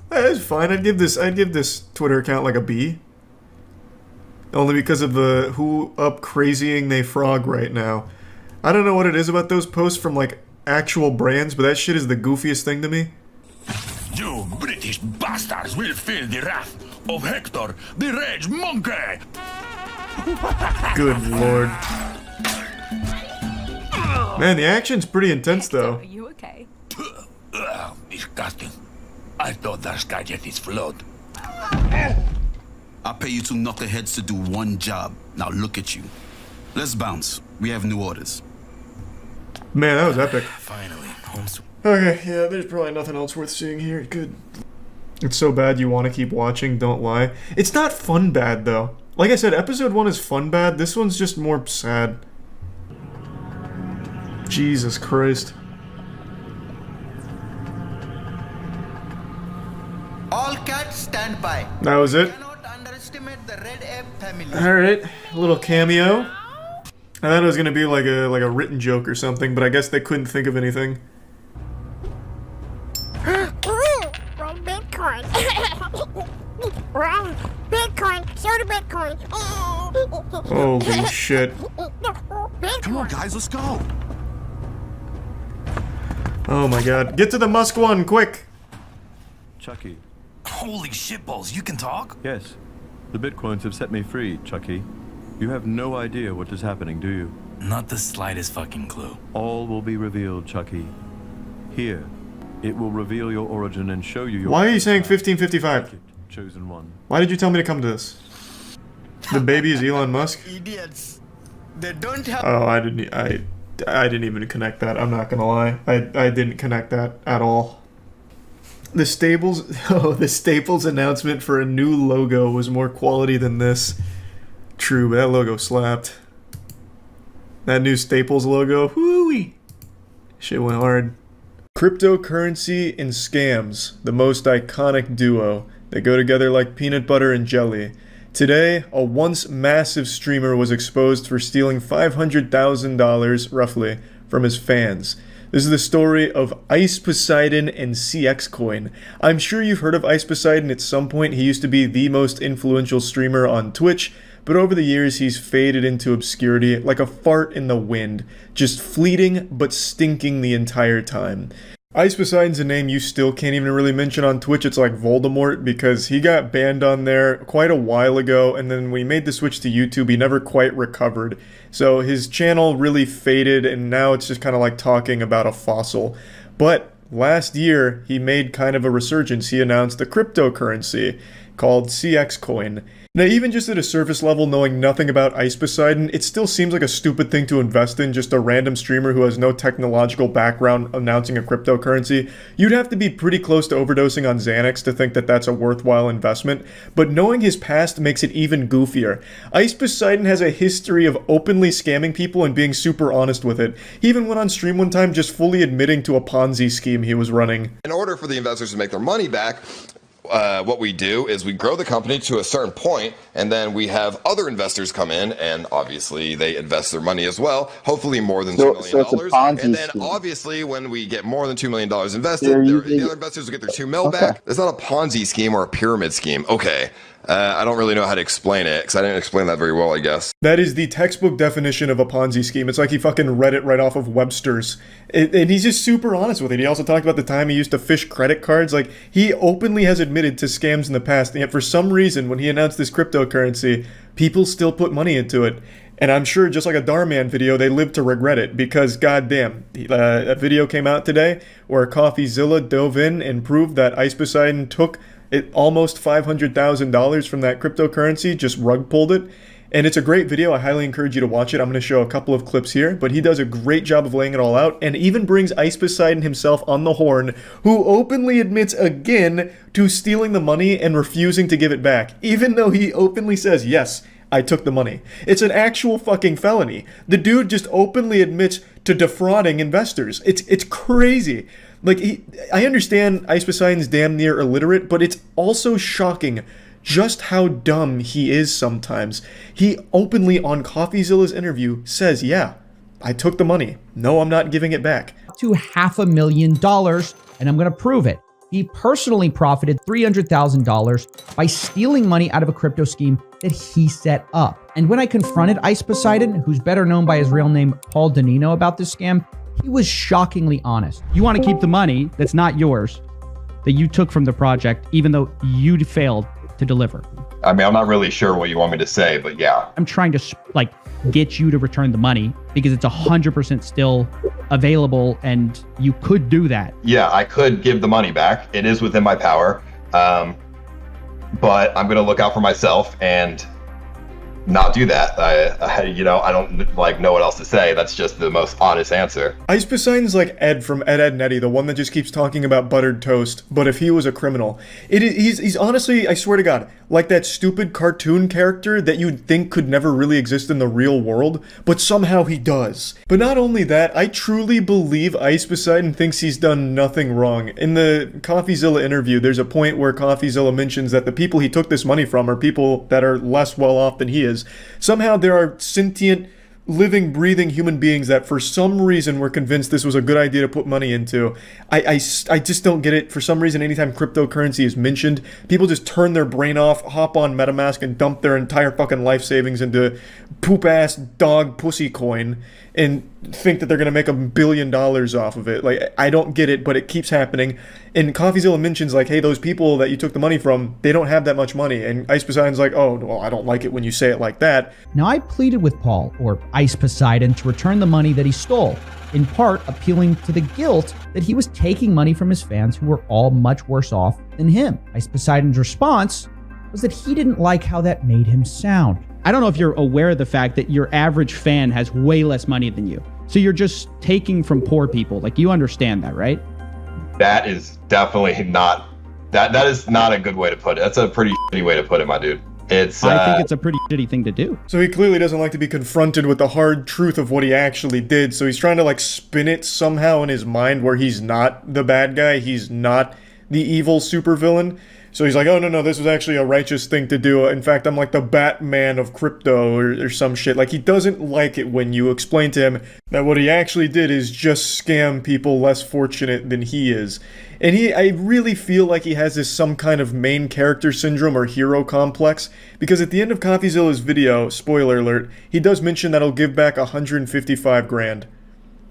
That's fine. I'd give this Twitter account like a B. Only because of the who up crazying they frog right now. I don't know what it is about those posts from like actual brands, but that shit is the goofiest thing to me. You British bastards will feel the wrath of Hector, the rage monkey! Good lord. Man, the action's pretty intense though. Are you okay? Disgusting. I thought that gadget is flawed. I pay you two knuckleheads to do one job. Now look at you. Let's bounce. We have new orders. Man, that was epic. Finally, home. Okay, yeah, there's probably nothing else worth seeing here. Good. It's so bad you want to keep watching, don't lie. It's not fun bad, though. Like I said, episode 1 is fun bad. This one's just more sad. Jesus Christ. All cats stand by. That was it? Cannot underestimate the Red Ape family. Alright, a little cameo. I thought it was gonna be like a written joke or something, but I guess they couldn't think of anything. Bitcoin. Bitcoin. Show the Bitcoin. Holy shit. Come on, guys, let's go. Oh my god. Get to the Musk one, quick! Chucky. Holy shitballs, you can talk? Yes. The Bitcoins have set me free, Chucky. You have no idea what is happening, do you? Not the slightest fucking clue. All will be revealed, Chucky. Here. It will reveal your origin and show you your... Why are you saying 1555? Chosen one. Why did you tell me to come to this? The baby is Elon Musk? Idiots. They don't have... Oh, I didn't even connect that. I'm not gonna lie. I didn't connect that at all. The Staples announcement for a new logo was more quality than this. True, but that logo slapped. That new Staples logo, whoo-wee. Shit went hard. Cryptocurrency and scams, the most iconic duo. They go together like peanut butter and jelly. Today, a once massive streamer was exposed for stealing $500,000, roughly, from his fans. This is the story of Ice Poseidon and CX Coin. I'm sure you've heard of Ice Poseidon at some point. He used to be the most influential streamer on Twitch, but over the years he's faded into obscurity like a fart in the wind, just fleeting but stinking the entire time. Ice Poseidon's a name you still can't even really mention on Twitch. It's like Voldemort, because he got banned on there quite a while ago, and then when he made the switch to YouTube, he never quite recovered. So his channel really faded, and now it's just kind of like talking about a fossil. But last year, he made kind of a resurgence. He announced a cryptocurrency called CX Coin. Now, even just at a surface level, knowing nothing about Ice Poseidon, it still seems like a stupid thing to invest in, just a random streamer who has no technological background announcing a cryptocurrency. You'd have to be pretty close to overdosing on Xanax to think that that's a worthwhile investment, but knowing his past makes it even goofier. Ice Poseidon has a history of openly scamming people and being super honest with it. He even went on stream one time just fully admitting to a Ponzi scheme he was running. In order for the investors to make their money back, what we do is we grow the company to a certain point, and then we have other investors come in, and obviously they invest their money as well, hopefully more than $2 million. And then obviously when we get more than $2 million invested, the other investors will get their $2 million back. It's not a Ponzi scheme or a pyramid scheme. Okay. I don't really know how to explain it, because I didn't explain that very well, I guess. That is the textbook definition of a Ponzi scheme. It's like he fucking read it right off of Webster's. And he's just super honest with it. He also talked about the time he used to fish credit cards. Like, he openly has admitted to scams in the past, and yet for some reason, when he announced this cryptocurrency, people still put money into it. And I'm sure, just like a Darman video, they live to regret it, because goddamn, a video came out today where CoffeeZilla dove in and proved that Ice Poseidon took almost $500,000 from that cryptocurrency, just rug pulled it. And it's a great video. I highly encourage you to watch it. I'm going to show a couple of clips here, but he does a great job of laying it all out, and even brings Ice Poseidon himself on the horn, who openly admits again to stealing the money and refusing to give it back, even though he openly says, yes, I took the money. It's an actual fucking felony. The dude just openly admits to defrauding investors. It's crazy. Like, I understand Ice Poseidon's damn near illiterate, but it's also shocking just how dumb he is sometimes. He openly, on CoffeeZilla's interview, says, yeah, I took the money. No, I'm not giving it back. To $500,000, and I'm going to prove it. He personally profited $300,000 by stealing money out of a crypto scheme that he set up. And when I confronted Ice Poseidon, who's better known by his real name, Paul Danino, about this scam, he was shockingly honest. You want to keep the money that's not yours, that you took from the project, even though you failed to deliver. I mean, I'm not really sure what you want me to say, but yeah. I'm trying to, like, get you to return the money, because it's 100% still available, and you could do that. Yeah, I could give the money back. It is within my power. But I'm going to look out for myself and not do that. I don't like know what else to say. That's just the most honest answer. Ice Poseidon's like Ed from Ed, Edd n Eddy, the one that just keeps talking about buttered toast, but if he was a criminal. He's honestly, I swear to God, like that stupid cartoon character that you'd think could never really exist in the real world, but somehow he does. But not only that, I truly believe Ice Poseidon thinks he's done nothing wrong. In the CoffeeZilla interview, there's a point where CoffeeZilla mentions that the people he took this money from are people that are less well off than he is. Somehow there are sentient, living, breathing human beings that for some reason were convinced this was a good idea to put money into. I just don't get it. For some reason, anytime cryptocurrency is mentioned, people just turn their brain off, hop on MetaMask, and dump their entire fucking life savings into poop-ass dog pussy coin and think that they're going to make $1 billion off of it. Like, I don't get it, but it keeps happening. And CoffeeZilla mentions, like, hey, those people that you took the money from, they don't have that much money. And Ice Poseidon's like, oh, well, I don't like it when you say it like that. Now, I pleaded with Paul, or Ice Poseidon, to return the money that he stole, in part appealing to the guilt that he was taking money from his fans who were all much worse off than him. Ice Poseidon's response was that he didn't like how that made him sound. I don't know if you're aware of the fact that your average fan has way less money than you. So you're just taking from poor people. Like, you understand that, right? That is definitely not, that is not a good way to put it. That's a pretty shitty way to put it, my dude. I think it's a pretty shitty thing to do. So he clearly doesn't like to be confronted with the hard truth of what he actually did, so he's trying to like spin it somehow in his mind where he's not the bad guy, he's not the evil supervillain. So he's like, oh no, this was actually a righteous thing to do. In fact, I'm like the Batman of crypto or some shit. Like, he doesn't like it when you explain to him that what he actually did is just scam people less fortunate than he is. And I really feel like he has this some kind of main character syndrome or hero complex, because at the end of CoffeeZilla's video, spoiler alert, he does mention that he'll give back 155 grand.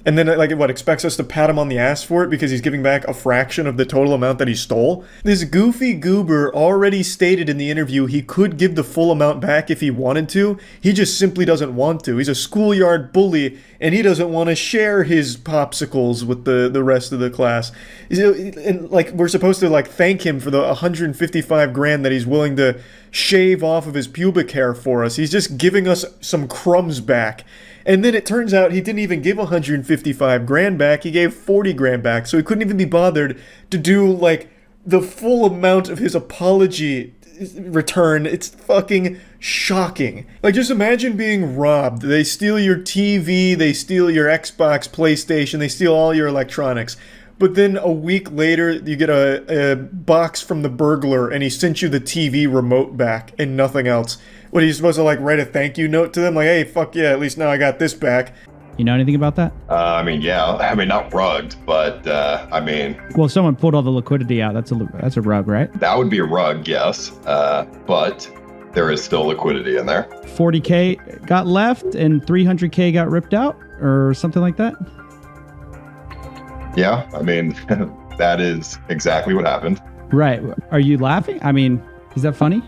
And then, like, what, expects us to pat him on the ass for it because he's giving back a fraction of the total amount that he stole? This goofy goober already stated in the interview he could give the full amount back if he wanted to. He just simply doesn't want to. He's a schoolyard bully, and he doesn't want to share his popsicles with the rest of the class. And, like, we're supposed to, like, thank him for the 155 grand that he's willing to shave off of his pubic hair for us. He's just giving us some crumbs back. And then it turns out he didn't even give 155 grand back, he gave 40 grand back, so he couldn't even be bothered to do, like, the full amount of his apology return. It's fucking shocking. Like, just imagine being robbed. They steal your TV, they steal your Xbox, PlayStation, they steal all your electronics. But then a week later, you get a box from the burglar, and he sent you the TV remote back and nothing else. What, are you supposed to, like, write a thank you note to them? Like, hey, fuck yeah, at least now I got this back. You know anything about that? I mean, yeah. I mean, not rugged, but, I mean... Well, someone pulled all the liquidity out. That's a rug, right? That would be a rug, yes. But there is still liquidity in there. 40K got left and 300K got ripped out? Or something like that? Yeah, I mean, that is exactly what happened. Right. Are you laughing? I mean, is that funny?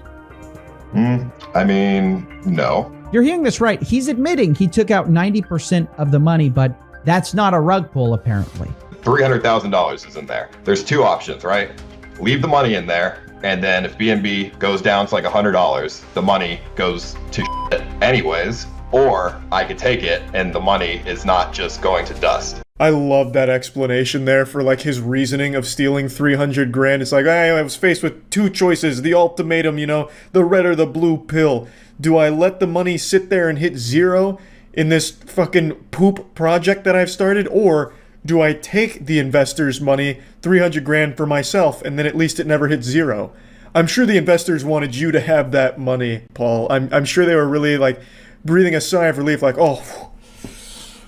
I mean, no. You're hearing this right. He's admitting he took out 90% of the money, but that's not a rug pull, apparently. $300,000 is in there. There's two options, right? Leave the money in there, and then if BNB goes down to like $100, the money goes to shit anyways, or I could take it and the money is not just going to dust. I love that explanation there for, like, his reasoning of stealing 300 grand. It's like, I was faced with two choices, the ultimatum, you know, the red or the blue pill. Do I let the money sit there and hit zero in this fucking poop project that I've started? Or do I take the investors' money, 300 grand for myself, and then at least it never hits zero? I'm sure the investors wanted you to have that money, Paul. I'm sure they were really, like, breathing a sigh of relief, like, oh,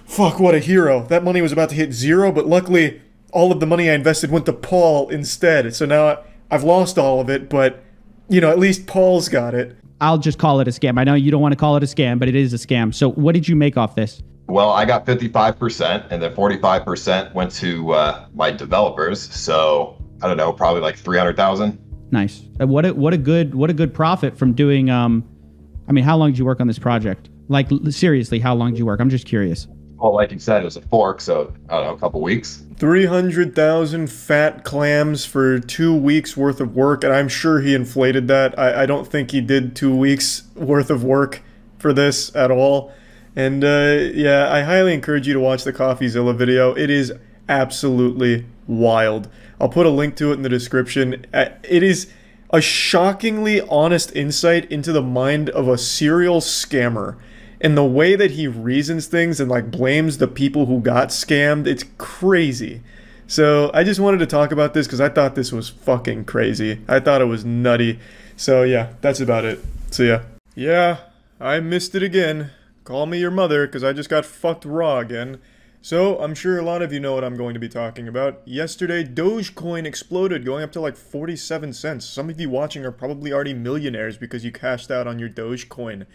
fuck, what a hero. That money was about to hit zero, but luckily all of the money I invested went to Paul instead. So now I've lost all of it, but, you know, at least Paul's got it. I'll just call it a scam. I know you don't want to call it a scam, but it is a scam. So what did you make off this? Well, I got 55%, and then 45% went to my developers. So I don't know, probably like 300,000. Nice. What a good profit from doing. I mean, how long did you work on this project? Like, seriously, how long did you work? I'm just curious. Well, like you said, it was a fork, so I don't know, a couple weeks. 300,000 fat clams for 2 weeks worth of work, and I'm sure he inflated that. I don't think he did 2 weeks worth of work for this at all. And yeah, I highly encourage you to watch the CoffeeZilla video. It is absolutely wild. I'll put a link to it in the description. It is a shockingly honest insight into the mind of a serial scammer. And the way that he reasons things and, like, blames the people who got scammed, it's crazy. So I just wanted to talk about this because I thought this was fucking crazy. I thought it was nutty. So yeah, that's about it. So yeah. Yeah, I missed it again. Call me your mother because I just got fucked raw again. So I'm sure a lot of you know what I'm going to be talking about. Yesterday, Dogecoin exploded, going up to like 47 cents. Some of you watching are probably already millionaires because you cashed out on your Dogecoin.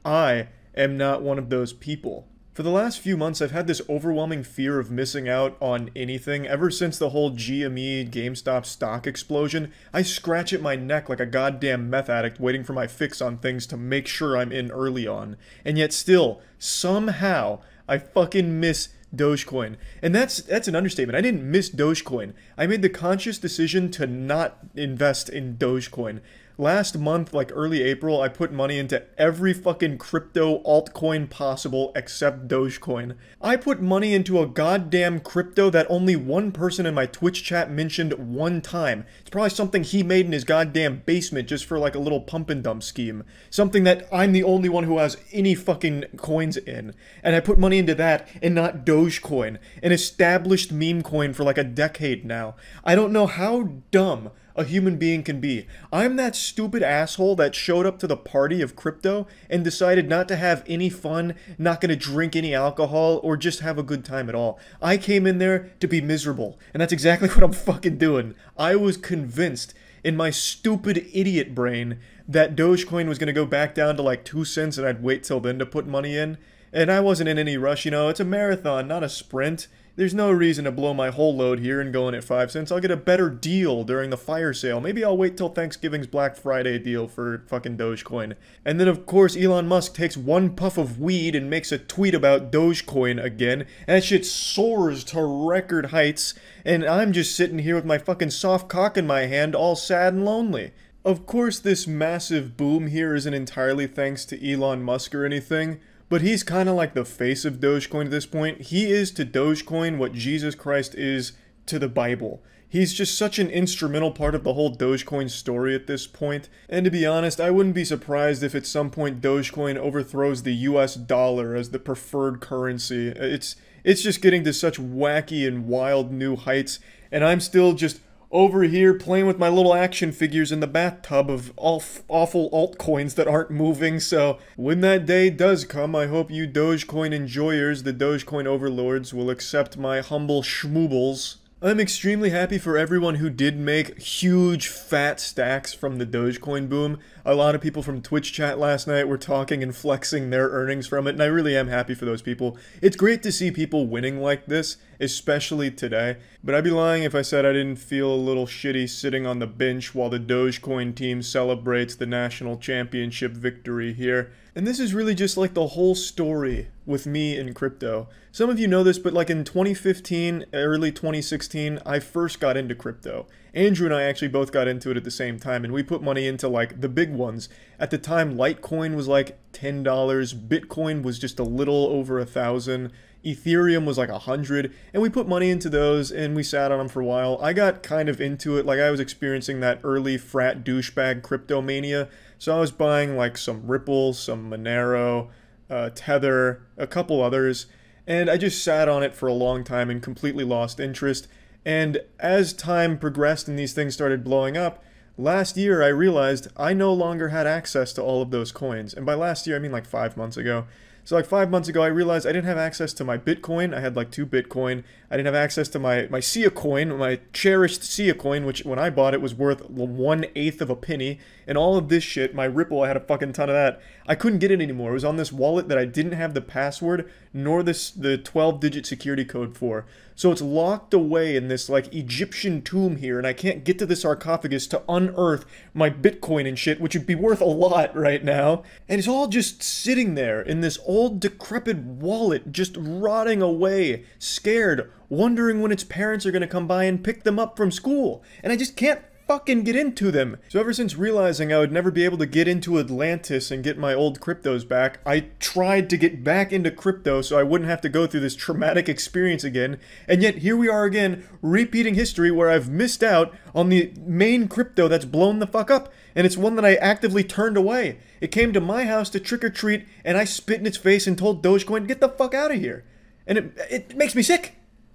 I am not one of those people. For the last few months, I've had this overwhelming fear of missing out on anything. Ever since the whole GME GameStop stock explosion, I scratch at my neck like a goddamn meth addict waiting for my fix on things to make sure I'm in early on. And yet still, somehow, I fucking miss Dogecoin. And that's an understatement. I didn't miss Dogecoin. I made the conscious decision to not invest in Dogecoin. Last month, like early April, I put money into every fucking crypto altcoin possible except Dogecoin. I put money into a goddamn crypto that only one person in my Twitch chat mentioned one time. It's probably something he made in his goddamn basement just for like a little pump and dump scheme. Something that I'm the only one who has any fucking coins in. And I put money into that and not Dogecoin, an established meme coin for like a decade now. I don't know how dumb a human being can be. I'm that stupid asshole that showed up to the party of crypto and decided not to have any fun, not gonna drink any alcohol, or just have a good time at all. I came in there to be miserable, and that's exactly what I'm fucking doing. I was convinced in my stupid idiot brain that Dogecoin was gonna go back down to like 2 cents and I'd wait till then to put money in. And I wasn't in any rush, you know, it's a marathon, not a sprint. There's no reason to blow my whole load here and go in at 5 cents. I'll get a better deal during the fire sale. Maybe I'll wait till Thanksgiving's Black Friday deal for fucking Dogecoin. And then of course Elon Musk takes one puff of weed and makes a tweet about Dogecoin again. And that shit soars to record heights. And I'm just sitting here with my fucking soft cock in my hand, all sad and lonely. Of course this massive boom here isn't entirely thanks to Elon Musk or anything. But he's kind of like the face of Dogecoin at this point. He is to Dogecoin what Jesus Christ is to the Bible. He's just such an instrumental part of the whole Dogecoin story at this point. And to be honest, I wouldn't be surprised if at some point Dogecoin overthrows the US dollar as the preferred currency. It's just getting to such wacky and wild new heights. And I'm still just over here playing with my little action figures in the bathtub of awful altcoins that aren't moving. So when that day does come, I hope you Dogecoin enjoyers, the Dogecoin overlords, will accept my humble schmoobles. I'm extremely happy for everyone who did make huge fat stacks from the Dogecoin boom. A lot of people from Twitch chat last night were talking and flexing their earnings from it, and I really am happy for those people. It's great to see people winning like this, especially today, but I'd be lying if I said I didn't feel a little shitty sitting on the bench while the Dogecoin team celebrates the national championship victory here. And this is really just like the whole story with me in crypto. Some of you know this, but like in 2015, early 2016, I first got into crypto. Andrew and I actually both got into it at the same time, and we put money into like the big ones. At the time, Litecoin was like $10, Bitcoin was just a little over 1,000, Ethereum was like 100, and we put money into those and we sat on them for a while. I got kind of into it, like I was experiencing that early frat douchebag crypto mania, so I was buying like some Ripple, some Monero, Tether, a couple others, and I just sat on it for a long time and completely lost interest. And as time progressed and these things started blowing up, last year I realized I no longer had access to all of those coins. And by last year I mean like 5 months ago. So like 5 months ago, I realized I didn't have access to my Bitcoin. I had like 2 Bitcoin. I didn't have access to my Sia coin, my cherished Sia coin, which when I bought it was worth 1/8 of a penny. And all of this shit, my Ripple, I had a fucking ton of that. I couldn't get it anymore. It was on this wallet that I didn't have the password nor the 12-digit security code for. So it's locked away in this like Egyptian tomb here, and I can't get to the sarcophagus to unearth my Bitcoin and shit, which would be worth a lot right now. And it's all just sitting there in this old decrepit wallet, just rotting away, scared, wondering when its parents are gonna come by and pick them up from school. And I just can't fucking get into them. So ever since realizing I would never be able to get into Atlantis and get my old cryptos back, I tried to get back into crypto so I wouldn't have to go through this traumatic experience again. And yet here we are again, repeating history where I've missed out on the main crypto that's blown the fuck up. And it's one that I actively turned away. It came to my house to trick or treat, and I spit in its face and told Dogecoin, get the fuck out of here. And it makes me sick.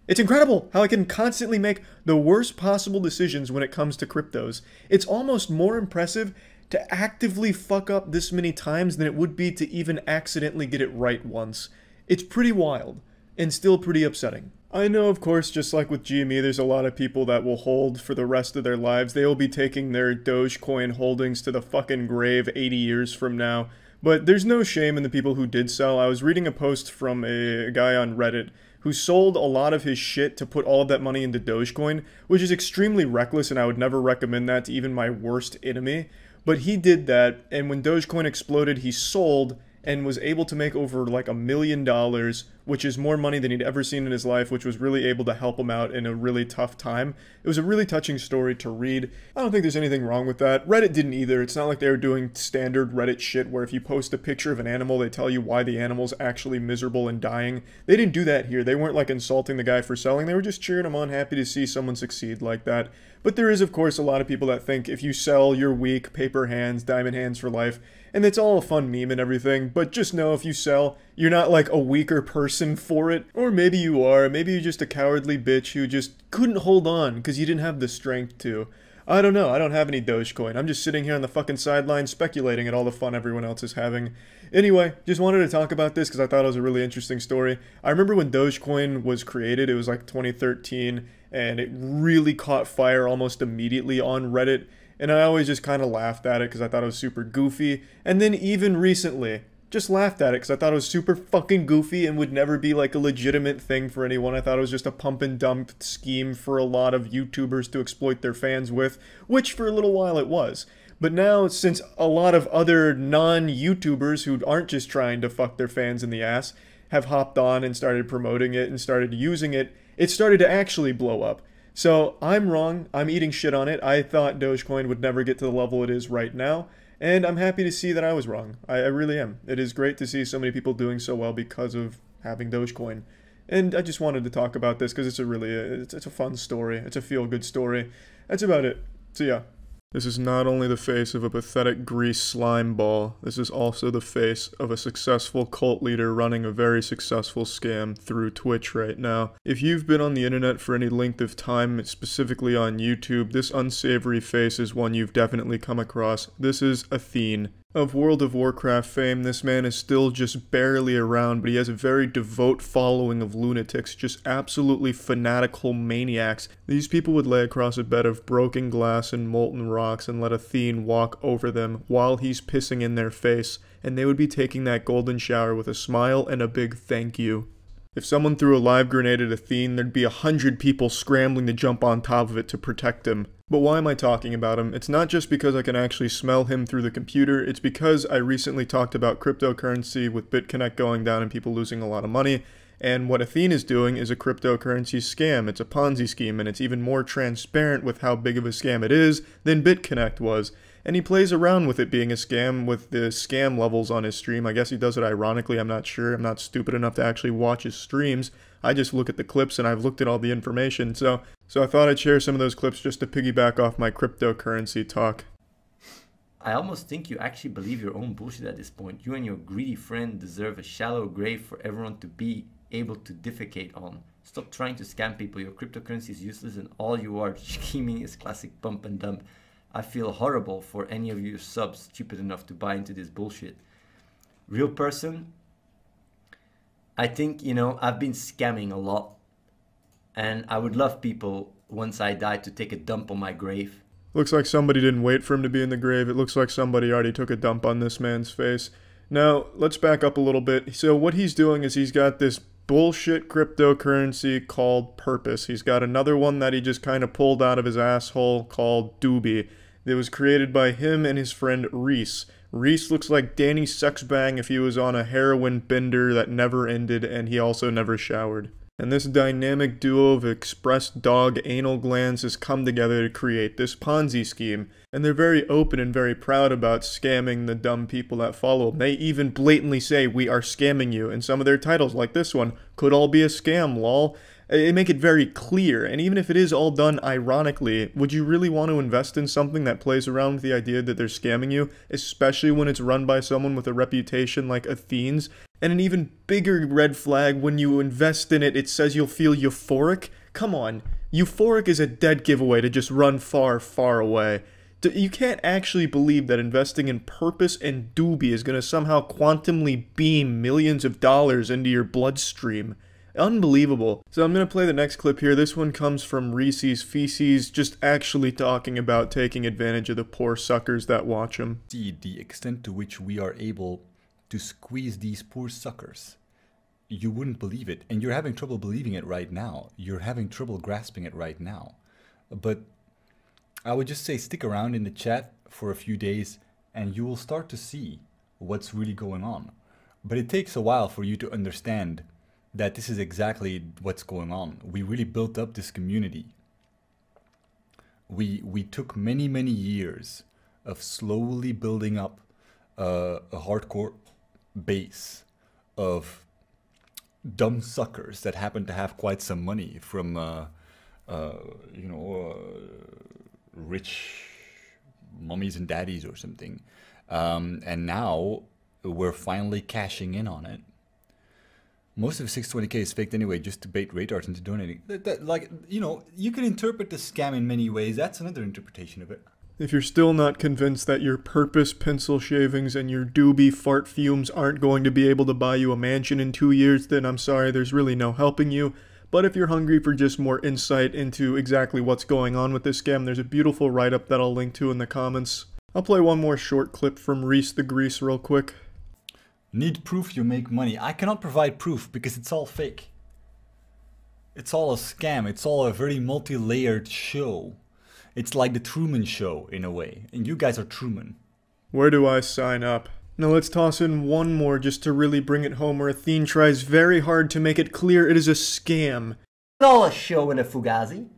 It's incredible how I can constantly make the worst possible decisions when it comes to cryptos. It's almost more impressive to actively fuck up this many times than it would be to even accidentally get it right once. It's pretty wild, and still pretty upsetting. I know, of course, just like with GME, there's a lot of people that will hold for the rest of their lives. They will be taking their Dogecoin holdings to the fucking grave 80 years from now. But there's no shame in the people who did sell. I was reading a post from a guy on Reddit who sold a lot of his shit to put all of that money into Dogecoin, which is extremely reckless, and I would never recommend that to even my worst enemy. But he did that, and when Dogecoin exploded, he sold and was able to make over like $1 million which is more money than he'd ever seen in his life, which was really able to help him out in a really tough time. It was a really touching story to read. I don't think there's anything wrong with that. Reddit didn't either. It's not like they were doing standard Reddit shit where if you post a picture of an animal, they tell you why the animal's actually miserable and dying. They didn't do that here. They weren't like insulting the guy for selling. They were just cheering him on, happy to see someone succeed like that. But there is, of course, a lot of people that think if you sell, you're weak, paper hands, diamond hands for life. And it's all a fun meme and everything, but just know if you sell, you're not like a weaker person for it. Or maybe you are, maybe you're just a cowardly bitch who just couldn't hold on because you didn't have the strength to. I don't know, I don't have any Dogecoin. I'm just sitting here on the fucking sidelines speculating at all the fun everyone else is having. Anyway, just wanted to talk about this because I thought it was a really interesting story. I remember when Dogecoin was created, it was like 2013, and it really caught fire almost immediately on Reddit. And I always just kind of laughed at it because I thought it was super goofy. And then even recently, just laughed at it because I thought it was super fucking goofy and would never be like a legitimate thing for anyone. I thought it was just a pump and dump scheme for a lot of YouTubers to exploit their fans with, which for a little while it was. But now, since a lot of other non-YouTubers who aren't just trying to fuck their fans in the ass have hopped on and started promoting it and started using it, it started to actually blow up. So I'm wrong, I'm eating shit on it. I thought Dogecoin would never get to the level it is right now, and I'm happy to see that I was wrong. I really am. It is great to see so many people doing so well because of having Dogecoin. And I just wanted to talk about this because it's a really, it's a fun story. It's a feel-good story. That's about it. So yeah. This is not only the face of a pathetic grease slime ball, this is also the face of a successful cult leader running a very successful scam through Twitch right now. If you've been on the internet for any length of time, specifically on YouTube, this unsavory face is one you've definitely come across. This is Athene. Of World of Warcraft fame, this man is still just barely around, but he has a very devout following of lunatics, just absolutely fanatical maniacs. These people would lay across a bed of broken glass and molten rocks and let Athene walk over them while he's pissing in their face, and they would be taking that golden shower with a smile and a big thank you. If someone threw a live grenade at Athene, there'd be 100 people scrambling to jump on top of it to protect him. But why am I talking about him? It's not just because I can actually smell him through the computer, it's because I recently talked about cryptocurrency with BitConnect going down and people losing a lot of money, and what Athene is doing is a cryptocurrency scam. It's a Ponzi scheme, and it's even more transparent with how big of a scam it is than BitConnect was. And he plays around with it being a scam with the scam levels on his stream. I guess he does it ironically, I'm not sure. I'm not stupid enough to actually watch his streams. I just look at the clips and I've looked at all the information. So I thought I'd share some of those clips just to piggyback off my cryptocurrency talk. I almost think you actually believe your own bullshit at this point. You and your greedy friend deserve a shallow grave for everyone to be able to defecate on. Stop trying to scam people. Your cryptocurrency is useless and all you are scheming is classic pump and dump. I feel horrible for any of you subs stupid enough to buy into this bullshit. Real person, I think, you know, I've been scamming a lot. And I would love people, once I die, to take a dump on my grave. Looks like somebody didn't wait for him to be in the grave. It looks like somebody already took a dump on this man's face. Now, let's back up a little bit. So what he's doing is he's got this bullshit cryptocurrency called Purpose. He's got another one that he just kind of pulled out of his asshole called Doobie. It was created by him and his friend Reese. Reese looks like Danny Sexbang if he was on a heroin bender that never ended, and he also never showered. And this dynamic duo of expressed dog anal glands has come together to create this Ponzi scheme. And they're very open and very proud about scamming the dumb people that follow them. They even blatantly say, "We are scamming you," in some of their titles, like this one, "Could all be a scam, lol." They make it very clear, and even if it is all done ironically, would you really want to invest in something that plays around with the idea that they're scamming you, especially when it's run by someone with a reputation like Athene's? And an even bigger red flag, when you invest in it, it says you'll feel euphoric? Come on, euphoric is a dead giveaway to just run far, far away. You can't actually believe that investing in Purpose and Doobie is going to somehow quantumly beam millions of dollars into your bloodstream. Unbelievable. So I'm going to play the next clip here. This one comes from Reese's Feces, just actually talking about taking advantage of the poor suckers that watch him. See the extent to which we are able to squeeze these poor suckers. You wouldn't believe it, and you're having trouble believing it right now. You're having trouble grasping it right now. But I would just say stick around in the chat for a few days and you will start to see what's really going on. But it takes a while for you to understand that this is exactly what's going on. We really built up this community. We took many years of slowly building up a hardcore base of dumb suckers that happen to have quite some money from rich mummies and daddies or something, and now we're finally cashing in on it. Most of 620k is faked anyway, just to bait retards into donating. You can interpret the scam in many ways. That's another interpretation of it. If you're still not convinced that your purpose pencil shavings and your doobie fart fumes aren't going to be able to buy you a mansion in 2 years, then I'm sorry, there's really no helping you. But if you're hungry for just more insight into exactly what's going on with this scam, there's a beautiful write-up that I'll link to in the comments. I'll play one more short clip from Reese the Grease real quick. Need proof you make money. I cannot provide proof because it's all fake. It's all a scam. It's all a very multi-layered show. It's like the Truman Show in a way. And you guys are Truman. Where do I sign up? Now let's toss in one more just to really bring it home, where Athene tries very hard to make it clear it is a scam. It's all a show in a Fugazi.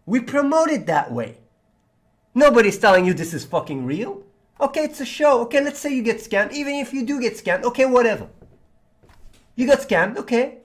We promote it that way. Nobody's telling you this is fucking real. Okay, it's a show. Okay, let's say you get scammed. Even if you do get scammed, okay, whatever. You got scammed, okay.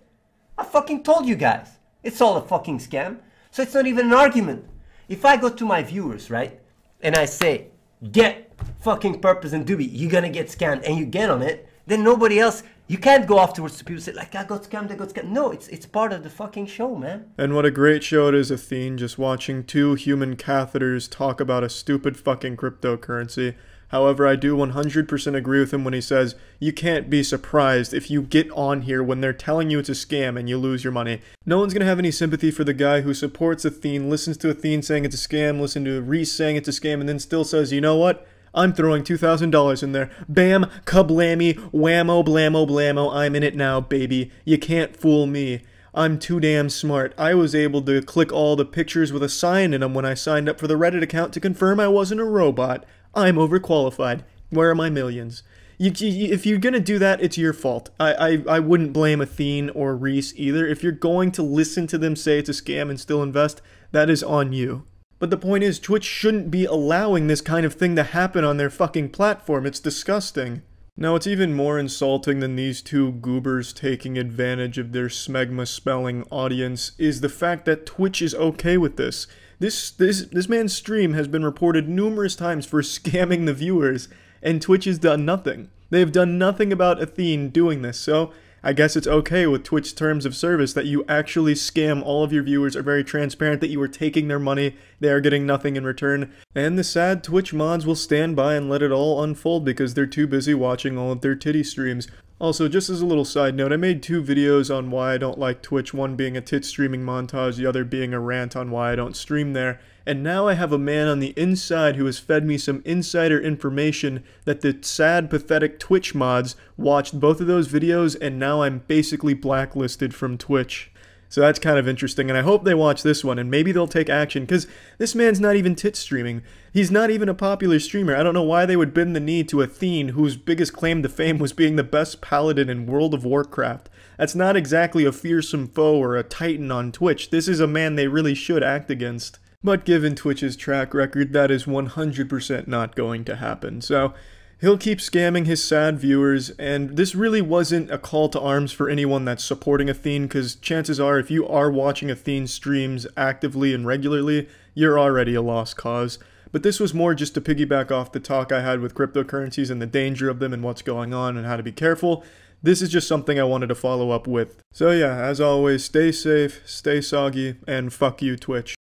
I fucking told you guys. It's all a fucking scam. So it's not even an argument. If I go to my viewers, right, and I say, get fucking Purpose and Doobie, you're gonna get scammed, and you get on it, then nobody else, you can't go afterwards to people and say, like, I got scammed, I got scammed. No, it's part of the fucking show, man. And what a great show it is, Athene, just watching two human catheters talk about a stupid fucking cryptocurrency. However, I do 100% agree with him when he says, you can't be surprised if you get on here when they're telling you it's a scam and you lose your money. No one's going to have any sympathy for the guy who supports Athene, listens to Athene saying it's a scam, listens to Reese saying it's a scam, and then still says, you know what? I'm throwing $2,000 in there. Bam, kablammy, whammo, blammo, blammo, I'm in it now, baby. You can't fool me. I'm too damn smart. I was able to click all the pictures with a sign in them when I signed up for the Reddit account to confirm I wasn't a robot. I'm overqualified. Where are my millions? If you're gonna do that, it's your fault. I wouldn't blame Athene or Reese either. If you're going to listen to them say it's a scam and still invest, that is on you. But the point is, Twitch shouldn't be allowing this kind of thing to happen on their fucking platform. It's disgusting. Now, what's even more insulting than these two goobers taking advantage of their smegma spelling audience is the fact that Twitch is okay with this. This man's stream has been reported numerous times for scamming the viewers, and Twitch has done nothing. They have done nothing about Athene doing this, so I guess it's okay with Twitch terms of service that you actually scam all of your viewers, are very transparent that you are taking their money, they are getting nothing in return, and the sad Twitch mods will stand by and let it all unfold because they're too busy watching all of their titty streams. Also, just as a little side note, I made 2 videos on why I don't like Twitch, one being a tit streaming montage, the other being a rant on why I don't stream there, and now I have a man on the inside who has fed me some insider information that the sad, pathetic Twitch mods watched both of those videos, and now I'm basically blacklisted from Twitch. So that's kind of interesting, and I hope they watch this one, and maybe they'll take action, because this man's not even tit streaming. He's not even a popular streamer. I don't know why they would bend the knee to Athene, whose biggest claim to fame was being the best paladin in World of Warcraft. That's not exactly a fearsome foe or a titan on Twitch. This is a man they really should act against. But given Twitch's track record, that is 100% not going to happen. So he'll keep scamming his sad viewers, and this really wasn't a call to arms for anyone that's supporting Athene, because chances are if you are watching Athene streams actively and regularly, you're already a lost cause. But this was more just to piggyback off the talk I had with cryptocurrencies and the danger of them and what's going on and how to be careful. This is just something I wanted to follow up with. So yeah, as always, stay safe, stay soggy, and fuck you, Twitch.